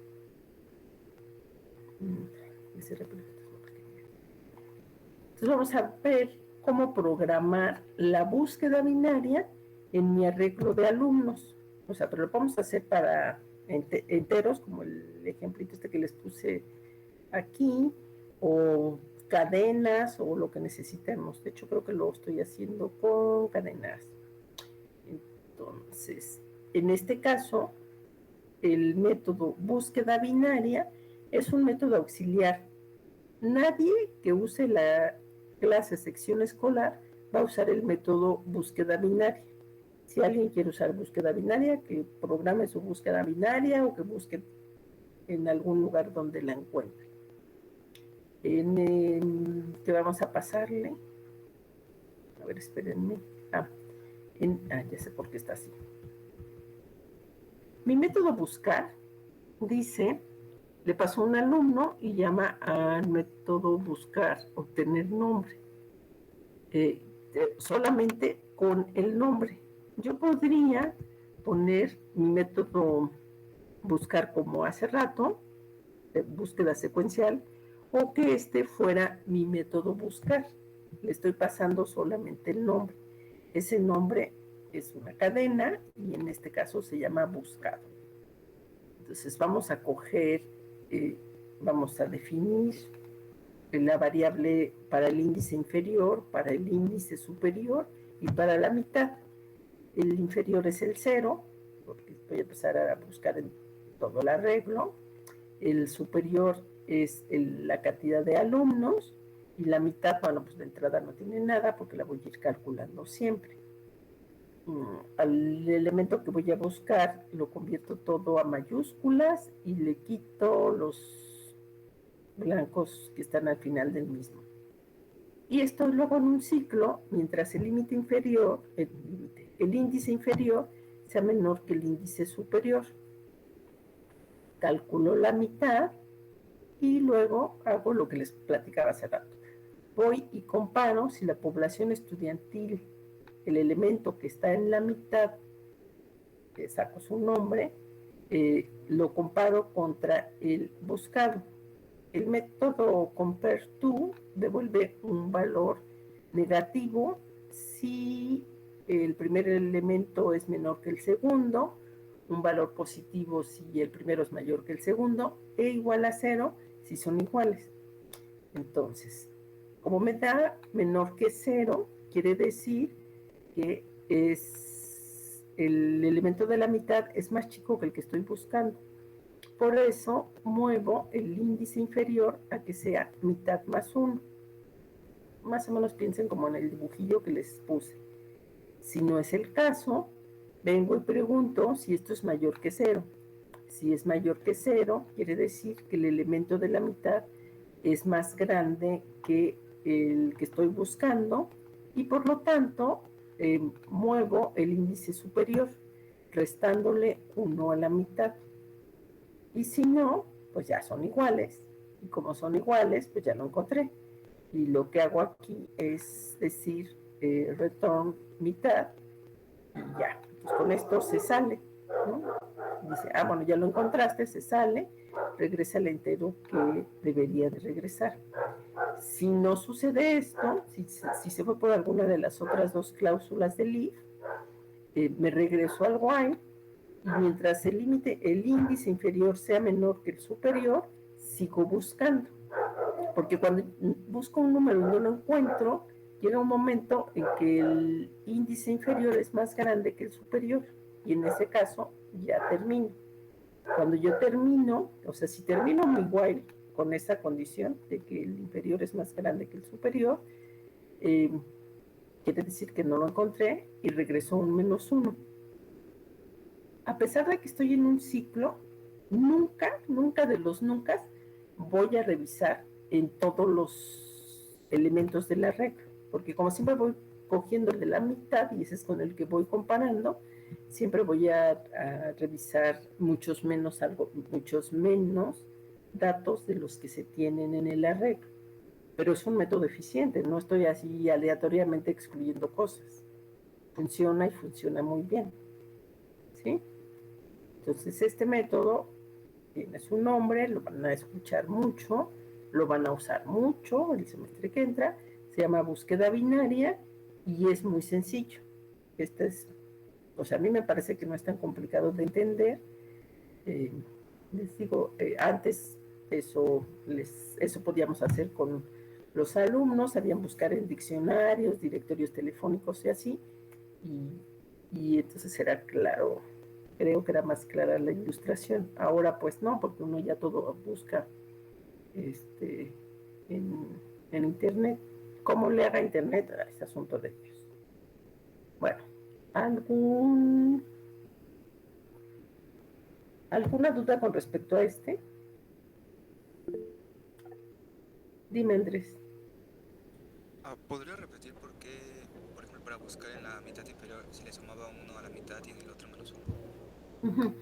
vamos a ver cómo programar la búsqueda binaria en mi arreglo de alumnos. O sea, pero lo vamos a hacer para enteros, como el ejemplito este que les puse aquí, o cadenas, o lo que necesitemos. De hecho, creo que lo estoy haciendo con cadenas. Entonces, en este caso, el método búsqueda binaria es un método auxiliar. Nadie que use la clase sección escolar va a usar el método búsqueda binaria. Si alguien quiere usar búsqueda binaria, que programe su búsqueda binaria o que busque en algún lugar donde la encuentre. ¿Qué vamos a pasarle? A ver, espérenme. Ya sé por qué está así. Mi método buscar dice, le pasó a un alumno y llama al método buscar, obtener nombre. Solamente con el nombre. Yo podría poner mi método buscar como hace rato, búsqueda secuencial, o que este fuera mi método buscar. Le estoy pasando solamente el nombre. Ese nombre es una cadena y en este caso se llama buscado. Entonces vamos a coger, vamos a definir la variable para el índice inferior, para el índice superior y para la mitad. El inferior es el 0, porque voy a empezar a buscar en todo el arreglo. El superior es la cantidad de alumnos y la mitad, bueno, pues de entrada no tiene nada porque la voy a ir calculando siempre. Al elemento que voy a buscar lo convierto todo a mayúsculas y le quito los blancos que están al final del mismo. Y esto luego en un ciclo, mientras el límite inferior, el índice inferior sea menor que el índice superior. Calculo la mitad y luego hago lo que les platicaba hace rato. Voy y comparo si la población estudiantil, el elemento que está en la mitad, saco su nombre, lo comparo contra el buscado. El método compare_to devuelve un valor negativo si el primer elemento es menor que el segundo, un valor positivo si el primero es mayor que el segundo, e igual a 0 si son iguales. Entonces, como me da menor que 0, quiere decir que el elemento de la mitad es más chico que el que estoy buscando. Por eso muevo el índice inferior a que sea mitad más 1. Más o menos piensen como en el dibujillo que les puse. Si no es el caso, vengo y pregunto si esto es mayor que 0. Si es mayor que 0, quiere decir que el elemento de la mitad es más grande que el que estoy buscando y por lo tanto muevo el índice superior, restándole 1 a la mitad. Y si no, pues ya son iguales. Y como son iguales, pues ya lo encontré. Y lo que hago aquí es decir, return mitad, y ya. Pues con esto se sale, ¿no? Dice, bueno, ya lo encontraste, se sale, regresa el entero que debería de regresar. Si no sucede esto, si se fue por alguna de las otras dos cláusulas del if, me regreso al while, y mientras el índice inferior sea menor que el superior, sigo buscando. Porque cuando busco un número y no lo encuentro, llega un momento en que el índice inferior es más grande que el superior. Y en ese caso, ya termino. Cuando yo termino, o sea, si termino mi while con esa condición de que el inferior es más grande que el superior, quiere decir que no lo encontré y regreso un -1. A pesar de que estoy en un ciclo, nunca de los nunca voy a revisar en todos los elementos de la regla, porque como siempre voy cogiendo el de la mitad y ese es con el que voy comparando, siempre voy a revisar muchos menos datos de los que se tienen en el arreglo. Pero es un método eficiente, no estoy así aleatoriamente excluyendo cosas. Funciona y funciona muy bien. ¿Sí? Entonces este método tiene su nombre, lo van a escuchar mucho, lo van a usar mucho el semestre que entra, se llama búsqueda binaria y es muy sencillo. A mí me parece que no es tan complicado de entender. Les digo, antes eso podíamos hacer con los alumnos, sabían buscar en diccionarios, directorios telefónicos y así, y entonces era claro. Creo que era más clara la ilustración. Ahora pues no, porque uno ya todo busca en internet. ¿Cómo le haga internet? Es asunto de ellos. Bueno, ¿alguna duda con respecto a este? Dime, Andrés. ¿Podría repetir por qué para buscar en la mitad inferior se le sumaba 1 a la mitad y en el otro -1. Ujú.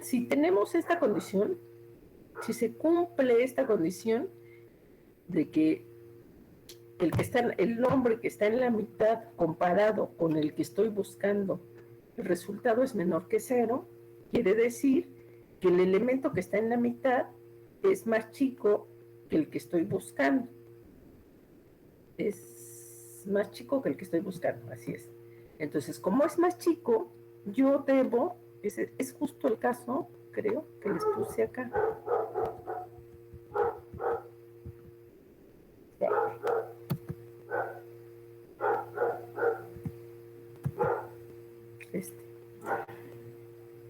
Si tenemos esta condición, si se cumple esta condición de que el nombre que está en la mitad comparado con el que estoy buscando, el resultado es menor que 0, quiere decir que el elemento que está en la mitad es más chico que el que estoy buscando. Es más chico que el que estoy buscando, así es. Entonces, como es más chico, yo debo, es justo el caso, creo, que les puse acá.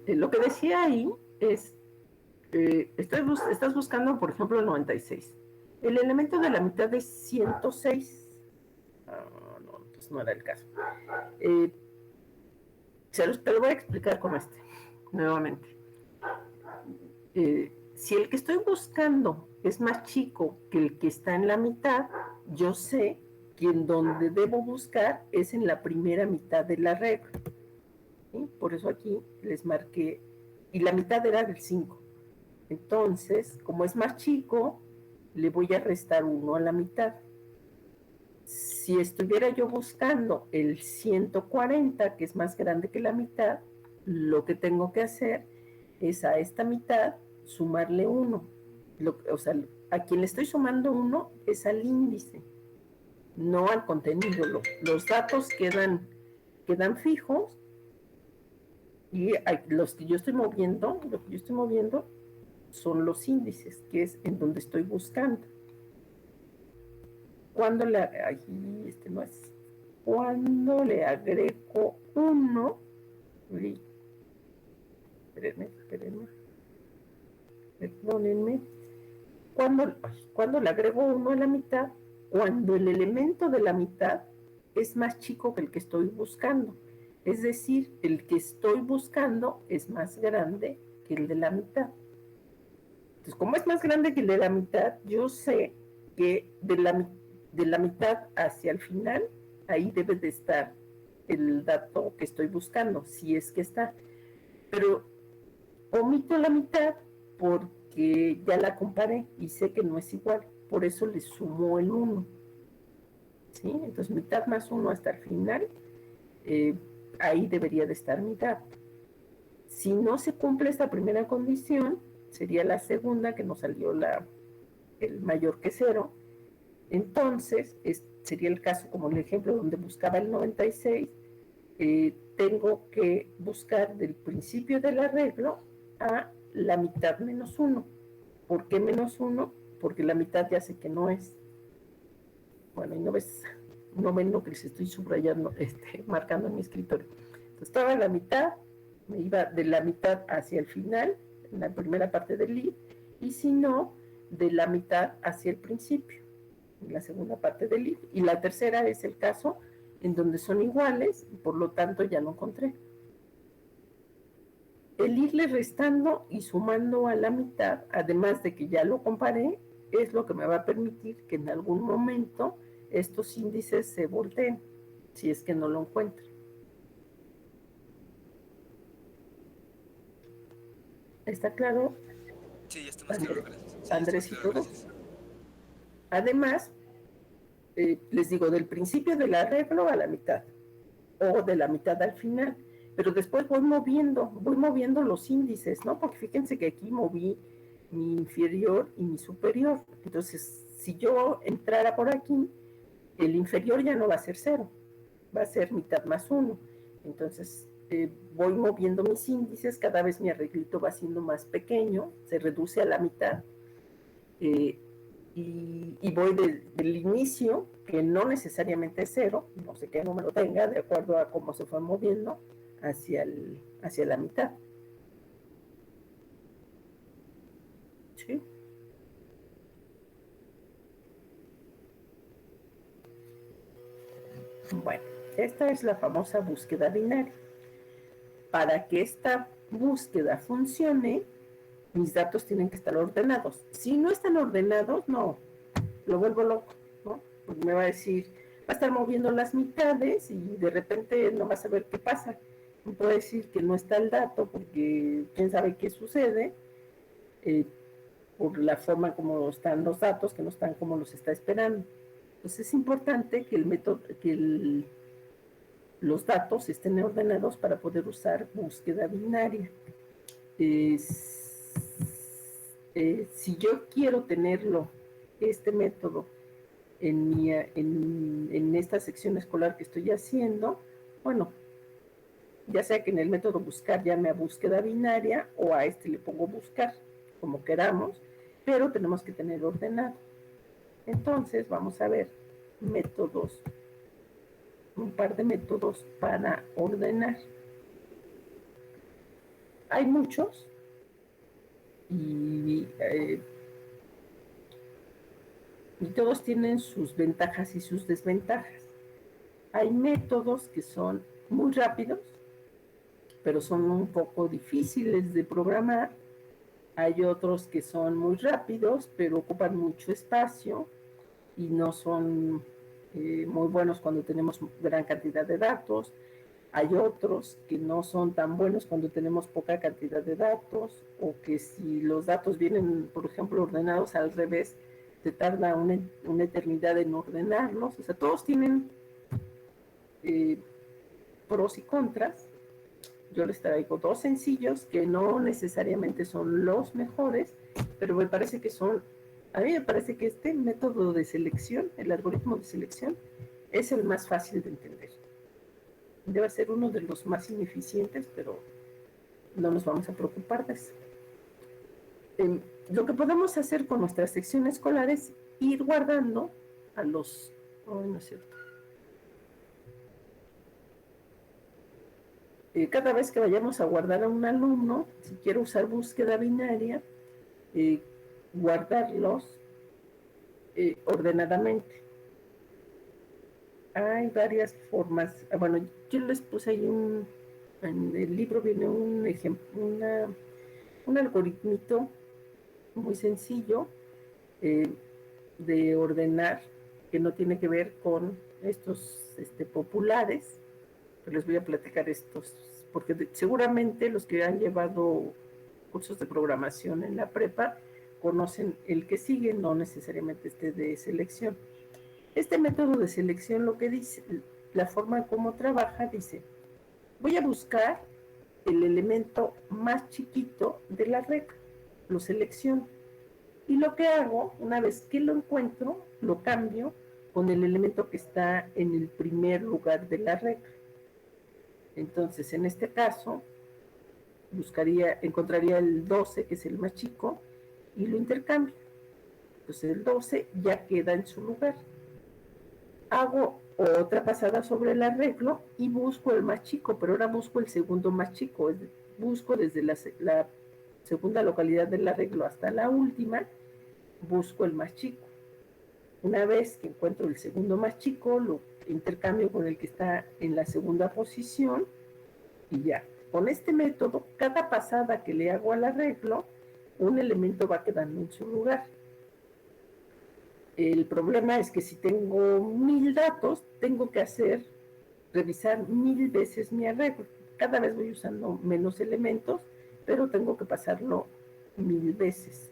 Lo que decía ahí es, estás buscando, por ejemplo, el 96. El elemento de la mitad es 106. No, entonces no era el caso. Te lo voy a explicar con nuevamente. Si el que estoy buscando es más chico que el que está en la mitad, yo sé que en donde debo buscar es en la primera mitad de la regla. ¿Sí? Por eso aquí les marqué, y la mitad era del 5. Entonces, como es más chico, le voy a restar 1 a la mitad. Si estuviera yo buscando el 140, que es más grande que la mitad, lo que tengo que hacer es a esta mitad sumarle 1. O sea, a quien le estoy sumando 1 es al índice, no al contenido. Los datos quedan fijos y los que yo estoy moviendo, son los índices, que es en donde estoy buscando. Cuando le agrego 1, perdónenme, cuando le agrego 1 a la mitad, cuando el elemento de la mitad es más chico que el que estoy buscando. Es decir, el que estoy buscando es más grande que el de la mitad. Entonces, como es más grande que el de la mitad, yo sé que de la mitad hacia el final, ahí debe de estar el dato que estoy buscando, si es que está. Pero omito la mitad porque ya la comparé y sé que no es igual. Por eso le sumo el 1. ¿Sí? Entonces, mitad más 1 hasta el final, ahí debería de estar mitad. Si no se cumple esta primera condición, sería la segunda, que nos salió el mayor que 0. Entonces, sería el caso como el ejemplo donde buscaba el 96. Tengo que buscar del principio del arreglo a la mitad menos 1. ¿Por qué menos 1? Porque la mitad ya sé que no es. Bueno, y no ven lo que les estoy subrayando, marcando en mi escritorio. Entonces, estaba en la mitad, me iba de la mitad hacia el final, en la primera parte del lead, y si no, de la mitad hacia el principio, en la segunda parte del lead. Y la tercera es el caso en donde son iguales, y por lo tanto ya lo encontré. El irle restando y sumando a la mitad, además de que ya lo comparé, es lo que me va a permitir que en algún momento estos índices se volteen, si es que no lo encuentro. ¿Está claro? Sí, ya está más claro, gracias. Sí, Andrés y claro, todo. gracias. Además, les digo, del principio del arreglo a la mitad, o de la mitad al final, pero después voy moviendo los índices, ¿no? Porque fíjense que aquí moví mi inferior y mi superior. Entonces, si yo entrara por aquí, el inferior ya no va a ser 0, va a ser mitad más 1. Entonces, voy moviendo mis índices, cada vez mi arreglito va siendo más pequeño, se reduce a la mitad, y voy del inicio, que no necesariamente es 0, no sé qué número tenga, de acuerdo a cómo se fue moviendo, hacia la mitad. ¿Sí? Bueno, esta es la famosa búsqueda binaria. Para que esta búsqueda funcione, mis datos tienen que estar ordenados. Si no están ordenados, no, lo vuelvo loco, ¿no? porque me va a decir, va a estar moviendo las mitades y de repente no vas a ver qué pasa. Me puede decir que no está el dato porque quién sabe qué sucede, por la forma como están los datos, que no están como los está esperando. Entonces es importante que el método, los datos estén ordenados para poder usar búsqueda binaria. Si yo quiero tenerlo, este método, en esta sección escolar que estoy haciendo, bueno, ya sea que en el método buscar llame a búsqueda binaria o a este le pongo buscar, como queramos, pero tenemos que tener ordenado. Entonces vamos a ver métodos, un par de métodos para ordenar. Hay muchos y todos tienen sus ventajas y sus desventajas. Hay métodos que son muy rápidos, pero son un poco difíciles de programar. Hay otros que son muy rápidos, pero ocupan mucho espacio y no son muy buenos cuando tenemos gran cantidad de datos. Hay otros que no son tan buenos cuando tenemos poca cantidad de datos, o que si los datos vienen, por ejemplo, ordenados al revés, te tarda una eternidad en ordenarlos. O sea, todos tienen pros y contras. Yo les traigo dos sencillos que no necesariamente son los mejores, pero me parece que a mí me parece que este método de selección, el algoritmo de selección, es el más fácil de entender. Debe ser uno de los más ineficientes, pero no nos vamos a preocupar de eso. Lo que podemos hacer con nuestra sección escolar es ir guardando a los... no es cierto. Cada vez que vayamos a guardar a un alumno, si quiero usar búsqueda binaria, guardarlos ordenadamente. Hay varias formas. Bueno, yo les puse ahí en el libro viene un ejemplo, un algoritmito muy sencillo de ordenar, que no tiene que ver con estos populares, pero les voy a platicar estos, porque seguramente los que han llevado cursos de programación en la prepa conocen el que sigue, no necesariamente este de selección. Este método de selección, lo que dice, la forma como trabaja, dice, voy a buscar el elemento más chiquito de la regla, lo selecciono, y lo que hago, una vez que lo encuentro, lo cambio con el elemento que está en el primer lugar de la regla. Entonces, en este caso, encontraría el 12, que es el más chico, y lo intercambio. Entonces, el 12 ya queda en su lugar. Hago otra pasada sobre el arreglo y busco el más chico, pero ahora busco el segundo más chico. Busco desde la segunda localidad del arreglo hasta la última, busco el más chico. Una vez que encuentro el segundo más chico, lo intercambio con el que está en la segunda posición y ya. Con este método, cada pasada que le hago al arreglo, un elemento va quedando en su lugar. El problema es que si tengo 1000 datos, tengo que revisar 1000 veces mi arreglo. Cada vez voy usando menos elementos, pero tengo que pasarlo 1000 veces.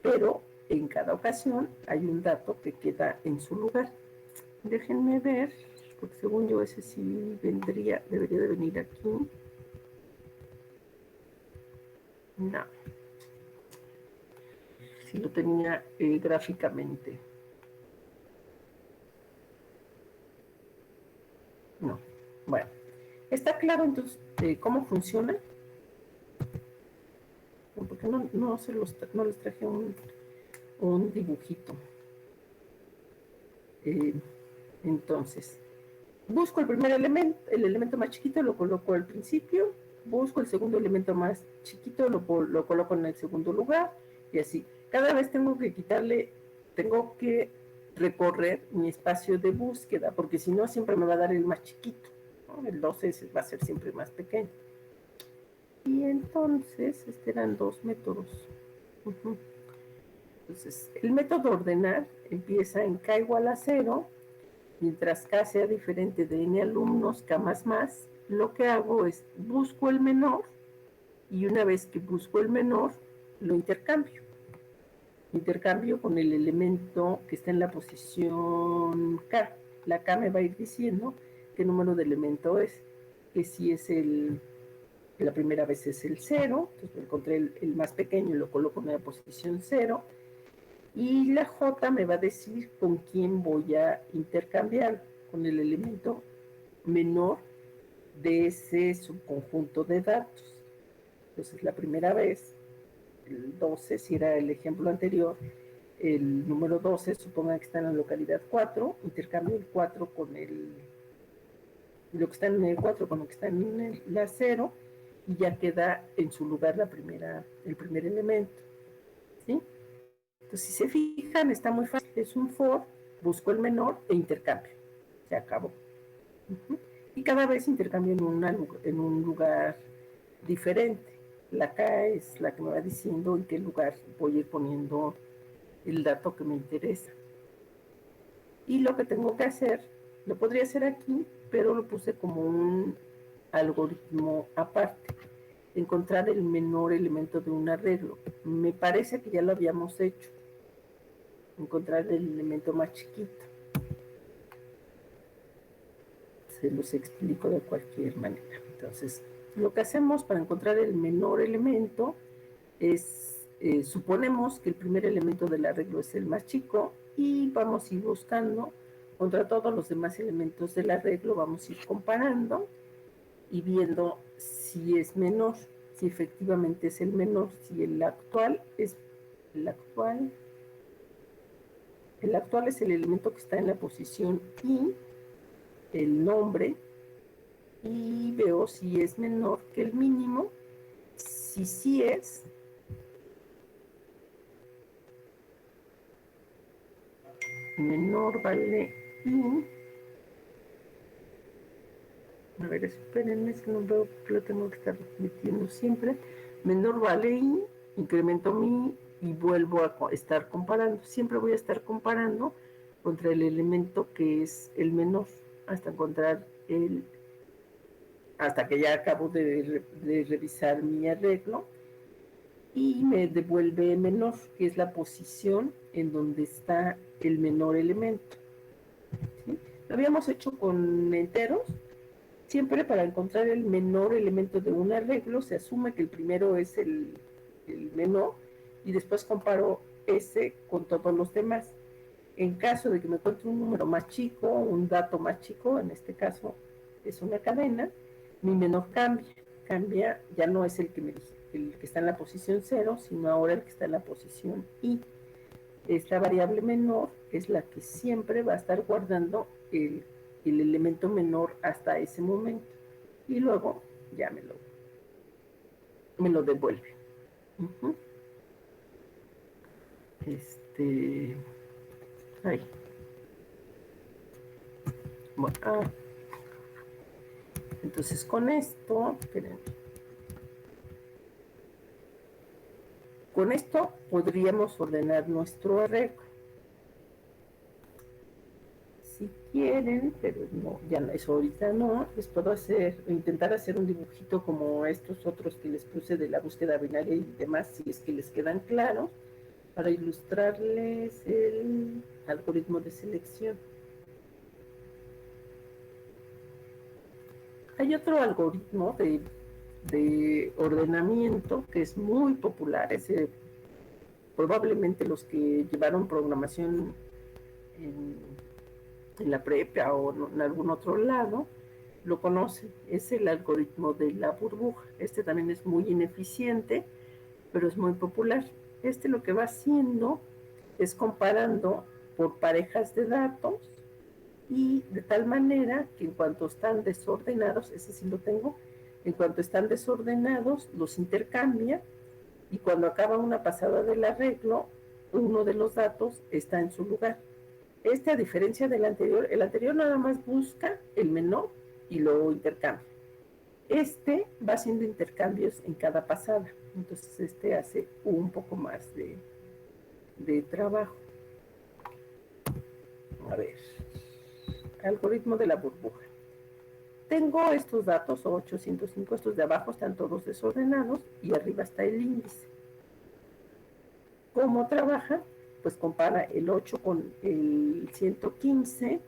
Pero en cada ocasión hay un dato que queda en su lugar. Déjenme ver, porque según yo ese sí debería de venir aquí. No. Si lo tenía gráficamente. No. Bueno. ¿Está claro entonces cómo funciona? Porque no les traje un dibujito. Entonces, busco el primer elemento, el elemento más chiquito lo coloco al principio, busco el segundo elemento más chiquito, lo coloco en el segundo lugar, y así. Cada vez tengo que recorrer mi espacio de búsqueda, porque si no siempre me va a dar el más chiquito, ¿no? El 12 va a ser siempre más pequeño. Y entonces, eran dos métodos. Entonces, el método ordenar empieza en K igual a 0, mientras K sea diferente de n alumnos, K más, lo que hago es busco el menor y una vez que busco el menor, lo intercambio. Intercambio con el elemento que está en la posición K. La K me va a ir diciendo qué número de elemento es, que si es la primera vez es el 0, entonces encontré el más pequeño y lo coloco en la posición 0, y la J me va a decir con quién voy a intercambiar, con el elemento menor de ese subconjunto de datos. Entonces la primera vez, el 12, si era el ejemplo anterior, el número 12, suponga que está en la localidad 4, intercambio el 4 con lo que está en el 4 con lo que está en la 0, y ya queda en su lugar el primer elemento, ¿sí? Entonces, si se fijan, está muy fácil. Es un for, busco el menor e intercambio. Se acabó. Y cada vez intercambio en un lugar diferente. La K es la que me va diciendo en qué lugar voy a ir poniendo el dato que me interesa. Y lo que tengo que hacer, lo podría hacer aquí, pero lo puse como un algoritmo aparte. Encontrar el menor elemento de un arreglo. Me parece que ya lo habíamos hecho. Encontrar el elemento más chiquito. Se los explico de cualquier manera. Entonces, lo que hacemos para encontrar el menor elemento es, suponemos que el primer elemento del arreglo es el más chico y vamos a ir buscando contra todos los demás elementos del arreglo, vamos a ir comparando y viendo si es menor, si efectivamente es el menor, si el actual es el actual es el elemento que está en la posición I, el nombre, y veo si es menor que el mínimo. Si sí es, menor vale I. A ver, espérenme, es que no veo que lo tengo que estar repitiendo siempre. Menor vale I, incremento mi y vuelvo a estar comparando. Siempre voy a estar comparando contra el elemento que es el menor hasta encontrar hasta que ya acabo de revisar mi arreglo y me devuelve menor, que es la posición en donde está el menor elemento. ¿Sí? Lo habíamos hecho con enteros. Siempre para encontrar el menor elemento de un arreglo se asume que el primero es el menor y después comparo ese con todos los demás. En caso de que me encuentre un número más chico, un dato más chico, en este caso es una cadena, mi menor cambia, ya no es el que está en la posición 0, sino ahora el que está en la posición I. Esta variable menor es la que siempre va a estar guardando el elemento menor hasta ese momento y luego ya me lo devuelve. Ahí. Bueno, entonces con esto, esperen. Con esto podríamos ordenar nuestro arreglo. Si quieren, pero no, ya no, eso ahorita no, les puedo intentar hacer un dibujito como estos otros que les puse de la búsqueda binaria y demás, si es que les quedan claros, para ilustrarles el algoritmo de selección. Hay otro algoritmo de ordenamiento que es muy popular, probablemente los que llevaron programación en la prepa o en algún otro lado lo conocen, es el algoritmo de la burbuja. Este también es muy ineficiente, pero es muy popular. Lo que va haciendo es comparando por parejas de datos y de tal manera que en cuanto están desordenados, ese sí lo tengo, en cuanto están desordenados los intercambia y cuando acaba una pasada del arreglo, uno de los datos está en su lugar. A diferencia del anterior, el anterior nada más busca el menor y lo intercambia. Va haciendo intercambios en cada pasada, entonces hace un poco más de trabajo. A ver, algoritmo de la burbuja. Tengo estos datos, 8, 105, estos de abajo están todos desordenados y arriba está el índice. ¿Cómo trabaja? Pues compara el 8 con el 115,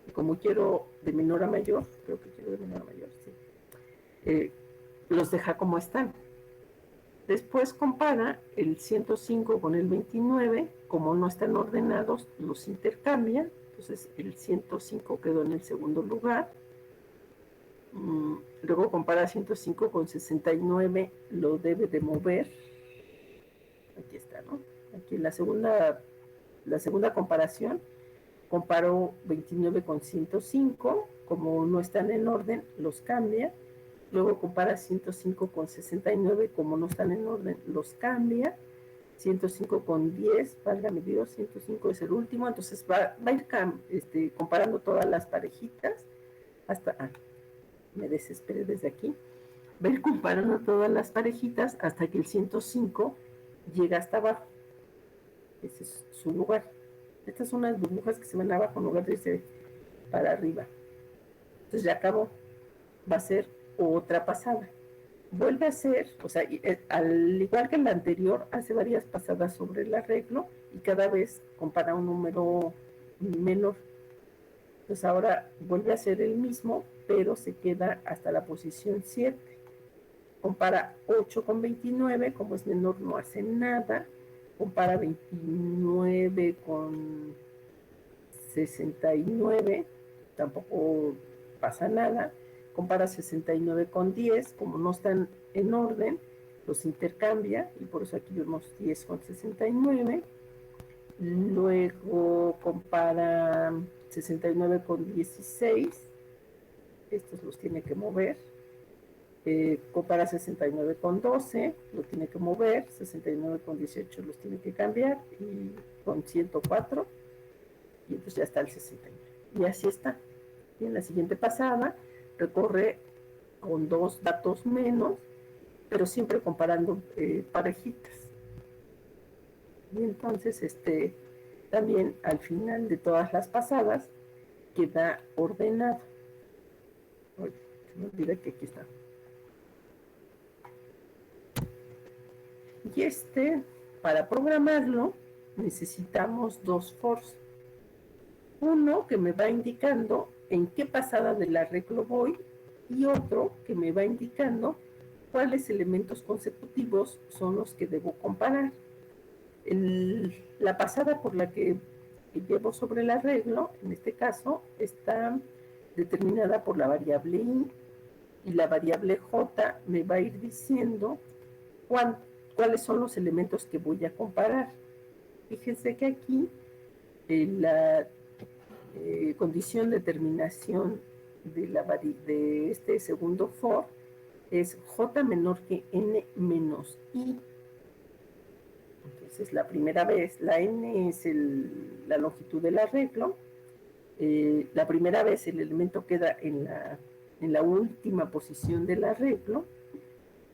y como quiero de menor a mayor, creo que quiero de menor a mayor, sí, los deja como están. Después compara el 105 con el 29, como no están ordenados, los intercambia, entonces el 105 quedó en el segundo lugar. Luego compara 105 con 69, lo debe de mover. Aquí está, ¿no? Aquí en la segunda comparación, comparó 29 con 105, como no están en orden, los cambia. Luego compara 105 con 69, como no están en orden, los cambia. 105 con 10, válgame Dios, 105 es el último, entonces va a ir comparando todas las parejitas hasta, me desesperé desde aquí, va a ir comparando todas las parejitas hasta que el 105 llega hasta abajo. Ese es su lugar. Estas son las burbujas que se van abajo en lugar de irse para arriba. Entonces ya acabó. Va a ser otra pasada. Vuelve a hacer, o sea, al igual que en la anterior, hace varias pasadas sobre el arreglo y cada vez compara un número menor. Entonces ahora vuelve a hacer el mismo, pero se queda hasta la posición 7. Compara 8 con 29, como es menor no hace nada. Compara 29 con 69, tampoco pasa nada. Compara 69 con 10, como no están en orden, los intercambia, y por eso aquí vemos 10 con 69. Luego compara 69 con 16, estos los tiene que mover. Compara 69 con 12, lo tiene que mover. 69 con 18 los tiene que cambiar, y con 104, y entonces ya está el 69. Y así está. Y en la siguiente pasada recorre con 2 datos menos, pero siempre comparando parejitas. Y entonces también al final de todas las pasadas queda ordenado. Oye, se me olvida que aquí está. Y para programarlo, necesitamos 2 fors. Uno que me va indicando en qué pasada del arreglo voy, y otro que me va indicando cuáles elementos consecutivos son los que debo comparar. La pasada por la que llevo sobre el arreglo, en este caso, está determinada por la variable i, y la variable j me va a ir diciendo cuáles son los elementos que voy a comparar. Fíjense que aquí la condición de terminación de este segundo for es j menor que n menos i. Entonces la primera vez, la n es la longitud del arreglo. La primera vez el elemento queda en la última posición del arreglo,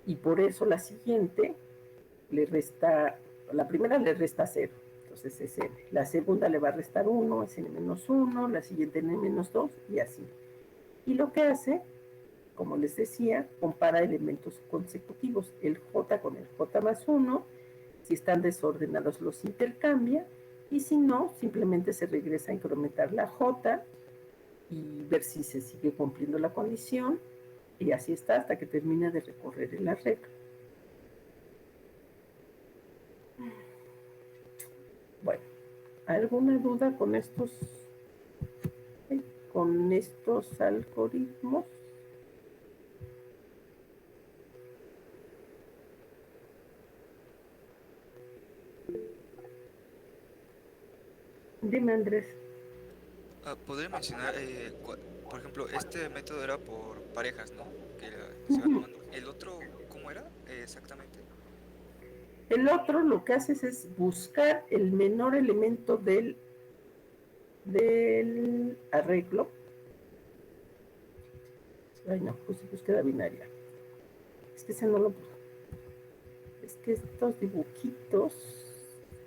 y por eso la siguiente la primera le resta 0, entonces es n. La segunda le va a restar 1, es n menos 1, la siguiente n menos 2, y así. Y lo que hace, como les decía, compara elementos consecutivos, el j con el j más 1, si están desordenados los intercambia, y si no, simplemente se regresa a incrementar la j y ver si se sigue cumpliendo la condición, y así está hasta que termina de recorrer el arreglo. Bueno, ¿alguna duda con estos algoritmos? Dime, Andrés. ¿Podría mencionar, por ejemplo, este método era por parejas, ¿no? Que se va tomando. ¿El otro cómo era exactamente? El otro lo que haces es buscar el menor elemento del arreglo. Ay, no, puse búsqueda binaria. Es que ese no lo puse. Es que estos dibujitos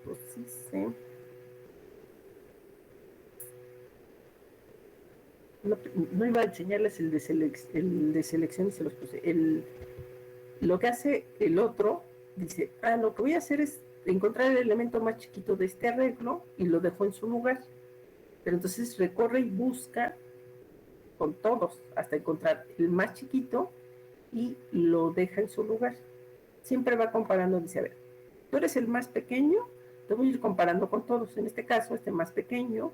Pues sí, sí. No iba a enseñarles el de selección y se los puse. Lo que hace el otro, dice, lo que voy a hacer es encontrar el elemento más chiquito de este arreglo y lo dejo en su lugar. Pero entonces recorre y busca con todos hasta encontrar el más chiquito y lo deja en su lugar. Siempre va comparando, dice, a ver, tú eres el más pequeño, te voy a ir comparando con todos. En este caso, este más pequeño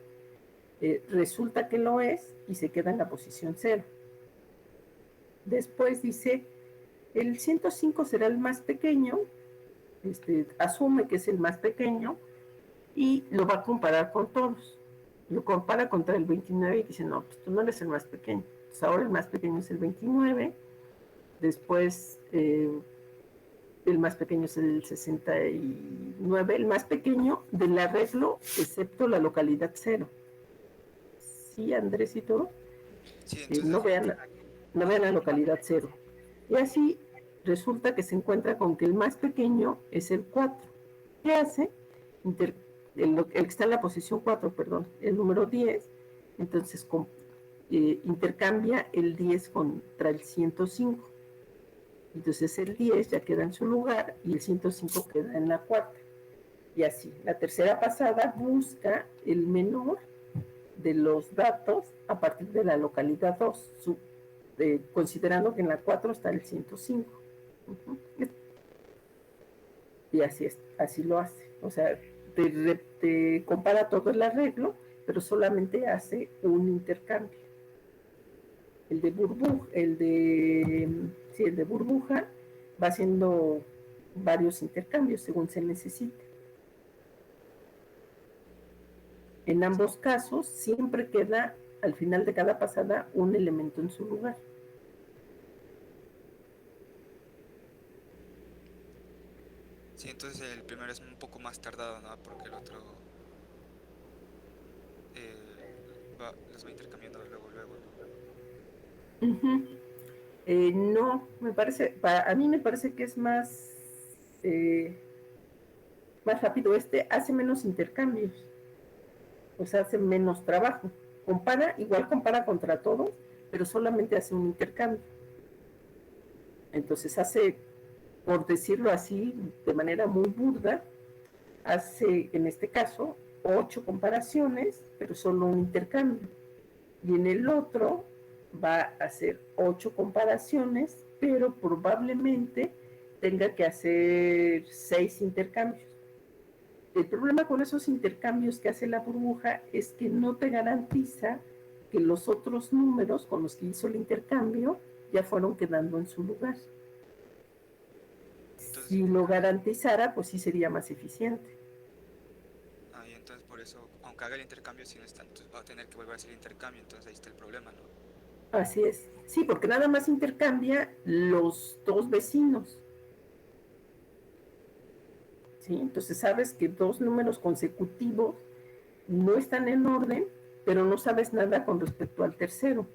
resulta que lo es y se queda en la posición 0. Después dice, el 105 será el más pequeño, asume que es el más pequeño y lo va a comparar con todos. Lo compara contra el 29 y dice, no, pues tú no eres el más pequeño. Pues ahora el más pequeño es el 29. Después el más pequeño es el 69. El más pequeño del arreglo, excepto la localidad 0. ¿Sí, Andrés y todo? Sí, entonces... no vean la localidad 0. Y así resulta que se encuentra con que el más pequeño es el 4. ¿Qué hace? El que está en la posición 4, perdón, el número 10, entonces intercambia el 10 contra el 105. Entonces el 10 ya queda en su lugar y el 105 queda en la cuarta. Y así, la tercera pasada busca el menor de los datos a partir de la localidad 2, considerando que en la 4 está el 105. Y así lo hace. O sea, te compara todo el arreglo, pero solamente hace un intercambio. El de burbuja va haciendo varios intercambios según se necesite. En ambos casos siempre queda al final de cada pasada un elemento en su lugar. Sí, entonces el primero es un poco más tardado, ¿no? Porque el otro los va intercambiando luego, ¿no? No, me parece, a mí me parece que es más rápido. Hace menos intercambios, o sea, hace menos trabajo. Igual compara contra todos, pero solamente hace un intercambio. Entonces hace, por decirlo así, de manera muy burda, hace en este caso 8 comparaciones, pero solo un intercambio. Y en el otro va a hacer 8 comparaciones, pero probablemente tenga que hacer 6 intercambios. El problema con esos intercambios que hace la burbuja es que no te garantiza que los otros números con los que hizo el intercambio ya fueron quedando en su lugar. Entonces, si lo garantizara, pues sí sería más eficiente. Y entonces por eso, aunque haga el intercambio, si no está, entonces va a tener que volver a hacer el intercambio, entonces ahí está el problema, ¿no? Así es. Sí, porque nada más intercambia los dos vecinos. ¿Sí? Entonces sabes que 2 números consecutivos no están en orden, pero no sabes nada con respecto al tercero.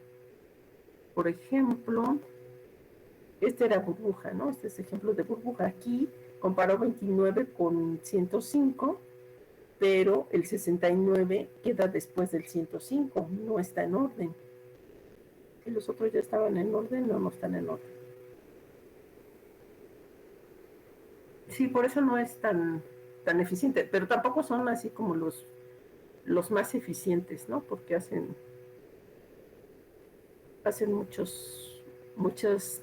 Por ejemplo, este era burbuja, ¿no? Este es ejemplo de burbuja. Aquí comparó 29 con 105, pero el 69 queda después del 105, no está en orden. Si los otros ya estaban en orden, no están en orden. Sí, por eso no es tan eficiente, pero tampoco son así como los más eficientes, ¿no? Porque hacen muchas,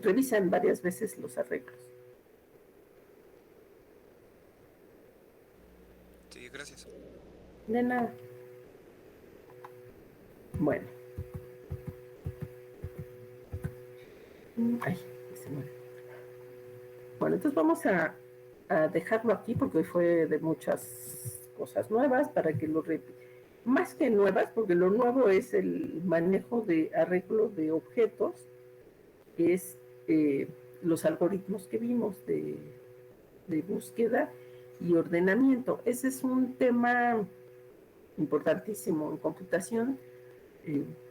revisan varias veces los arreglos. Sí, gracias. De nada. Bueno. Ay, se muere. Bueno, entonces vamos a dejarlo aquí porque hoy fue de muchas cosas nuevas para que lo más que nuevas, porque lo nuevo es el manejo de arreglo de objetos, que es los algoritmos que vimos de búsqueda y ordenamiento. Ese es un tema importantísimo en computación.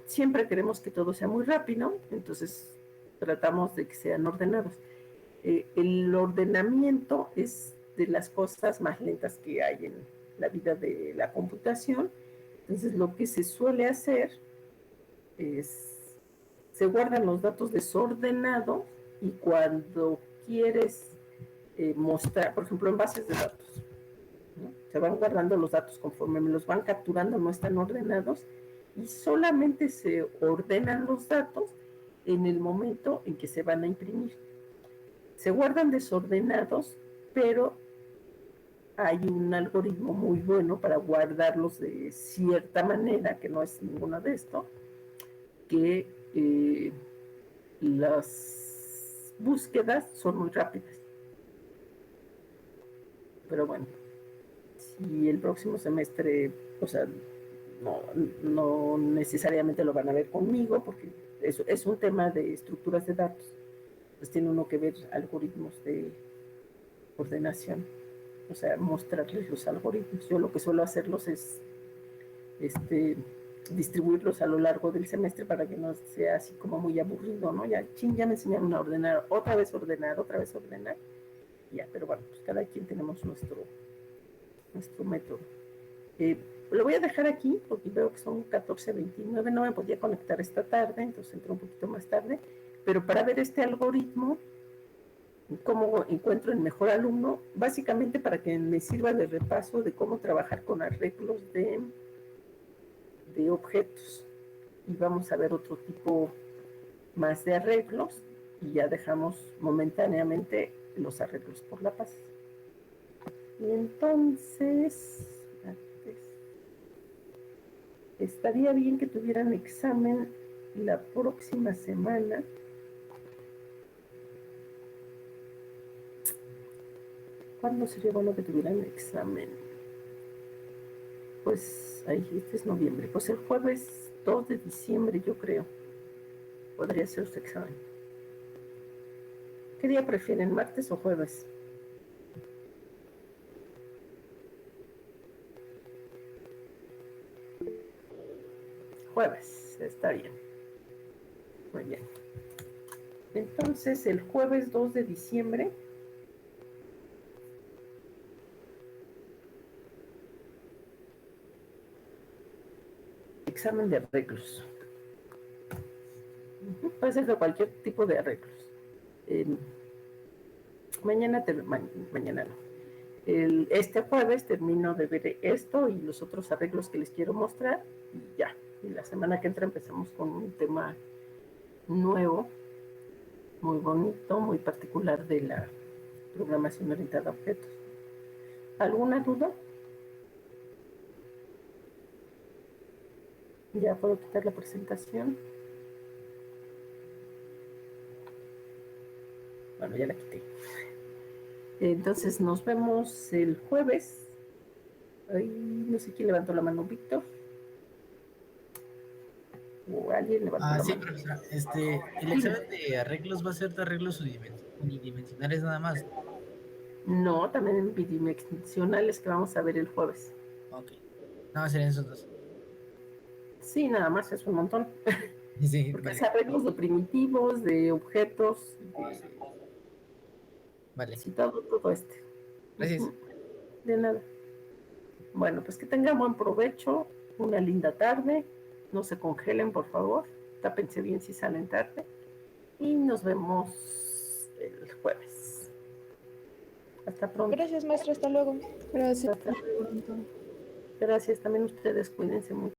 Siempre queremos que todo sea muy rápido, entonces tratamos de que sean ordenados. El ordenamiento es de las cosas más lentas que hay en la vida de la computación. Entonces, lo que se suele hacer es, se guardan los datos desordenados y cuando quieres mostrar, por ejemplo, en bases de datos, ¿no? Se van guardando los datos conforme me los van capturando, no están ordenados y solamente se ordenan los datos en el momento en que se van a imprimir. Se guardan desordenados, pero hay un algoritmo muy bueno para guardarlos de cierta manera, que no es ninguno de esto, que las búsquedas son muy rápidas. Pero bueno, si el próximo semestre, o sea, no necesariamente lo van a ver conmigo, porque es un tema de estructuras de datos, pues tiene uno que ver algoritmos de ordenación, o sea, mostrarles los algoritmos. Yo lo que suelo hacerlos es distribuirlos a lo largo del semestre para que no sea así como muy aburrido, ¿no? Ya me enseñaron a ordenar, otra vez ordenar, ya, pero bueno, pues cada quien tenemos nuestro método. Lo voy a dejar aquí porque veo que son 14:29, no me podía conectar esta tarde, entonces entré un poquito más tarde, pero para ver este algoritmo, cómo encuentro el mejor alumno, básicamente para que me sirva de repaso de cómo trabajar con arreglos de objetos. Y vamos a ver otro tipo más de arreglos y ya dejamos momentáneamente los arreglos por la paz. Y entonces, estaría bien que tuvieran examen la próxima semana. ¿Cuándo sería bueno que tuvieran examen? Pues, ahí, este es noviembre. Pues el jueves 2 de diciembre, yo creo. Podría ser su examen. ¿Qué día prefieren, martes o jueves? Jueves, está bien. Muy bien. Entonces, el jueves 2 de diciembre, examen de arreglos. Puede ser de cualquier tipo de arreglos. Mañana no. Este jueves termino de ver esto y los otros arreglos que les quiero mostrar y ya. Y la semana que entra empezamos con un tema nuevo, muy bonito, muy particular de la programación orientada a objetos. ¿Alguna duda? Ya puedo quitar la presentación. Bueno, ya la quité. Entonces nos vemos el jueves. Ay, no sé quién levantó la mano, Víctor. O alguien levantó la Sí, mano. profesora. El examen de arreglos va a ser de arreglos unidimensionales nada más. No, también bidimensionales que vamos a ver el jueves. Ok. Nada más serían esos dos. Sí, nada más es un montón. Sí, Porque vale. es arreglos de primitivos, de objetos, Vale. sí, todo este. Gracias. De nada. Bueno, pues que tengan buen provecho, una linda tarde, no se congelen, por favor, tápense bien si salen tarde y nos vemos el jueves. Hasta pronto. Gracias, maestra. Hasta luego. Gracias. Hasta pronto. Gracias, también ustedes cuídense mucho.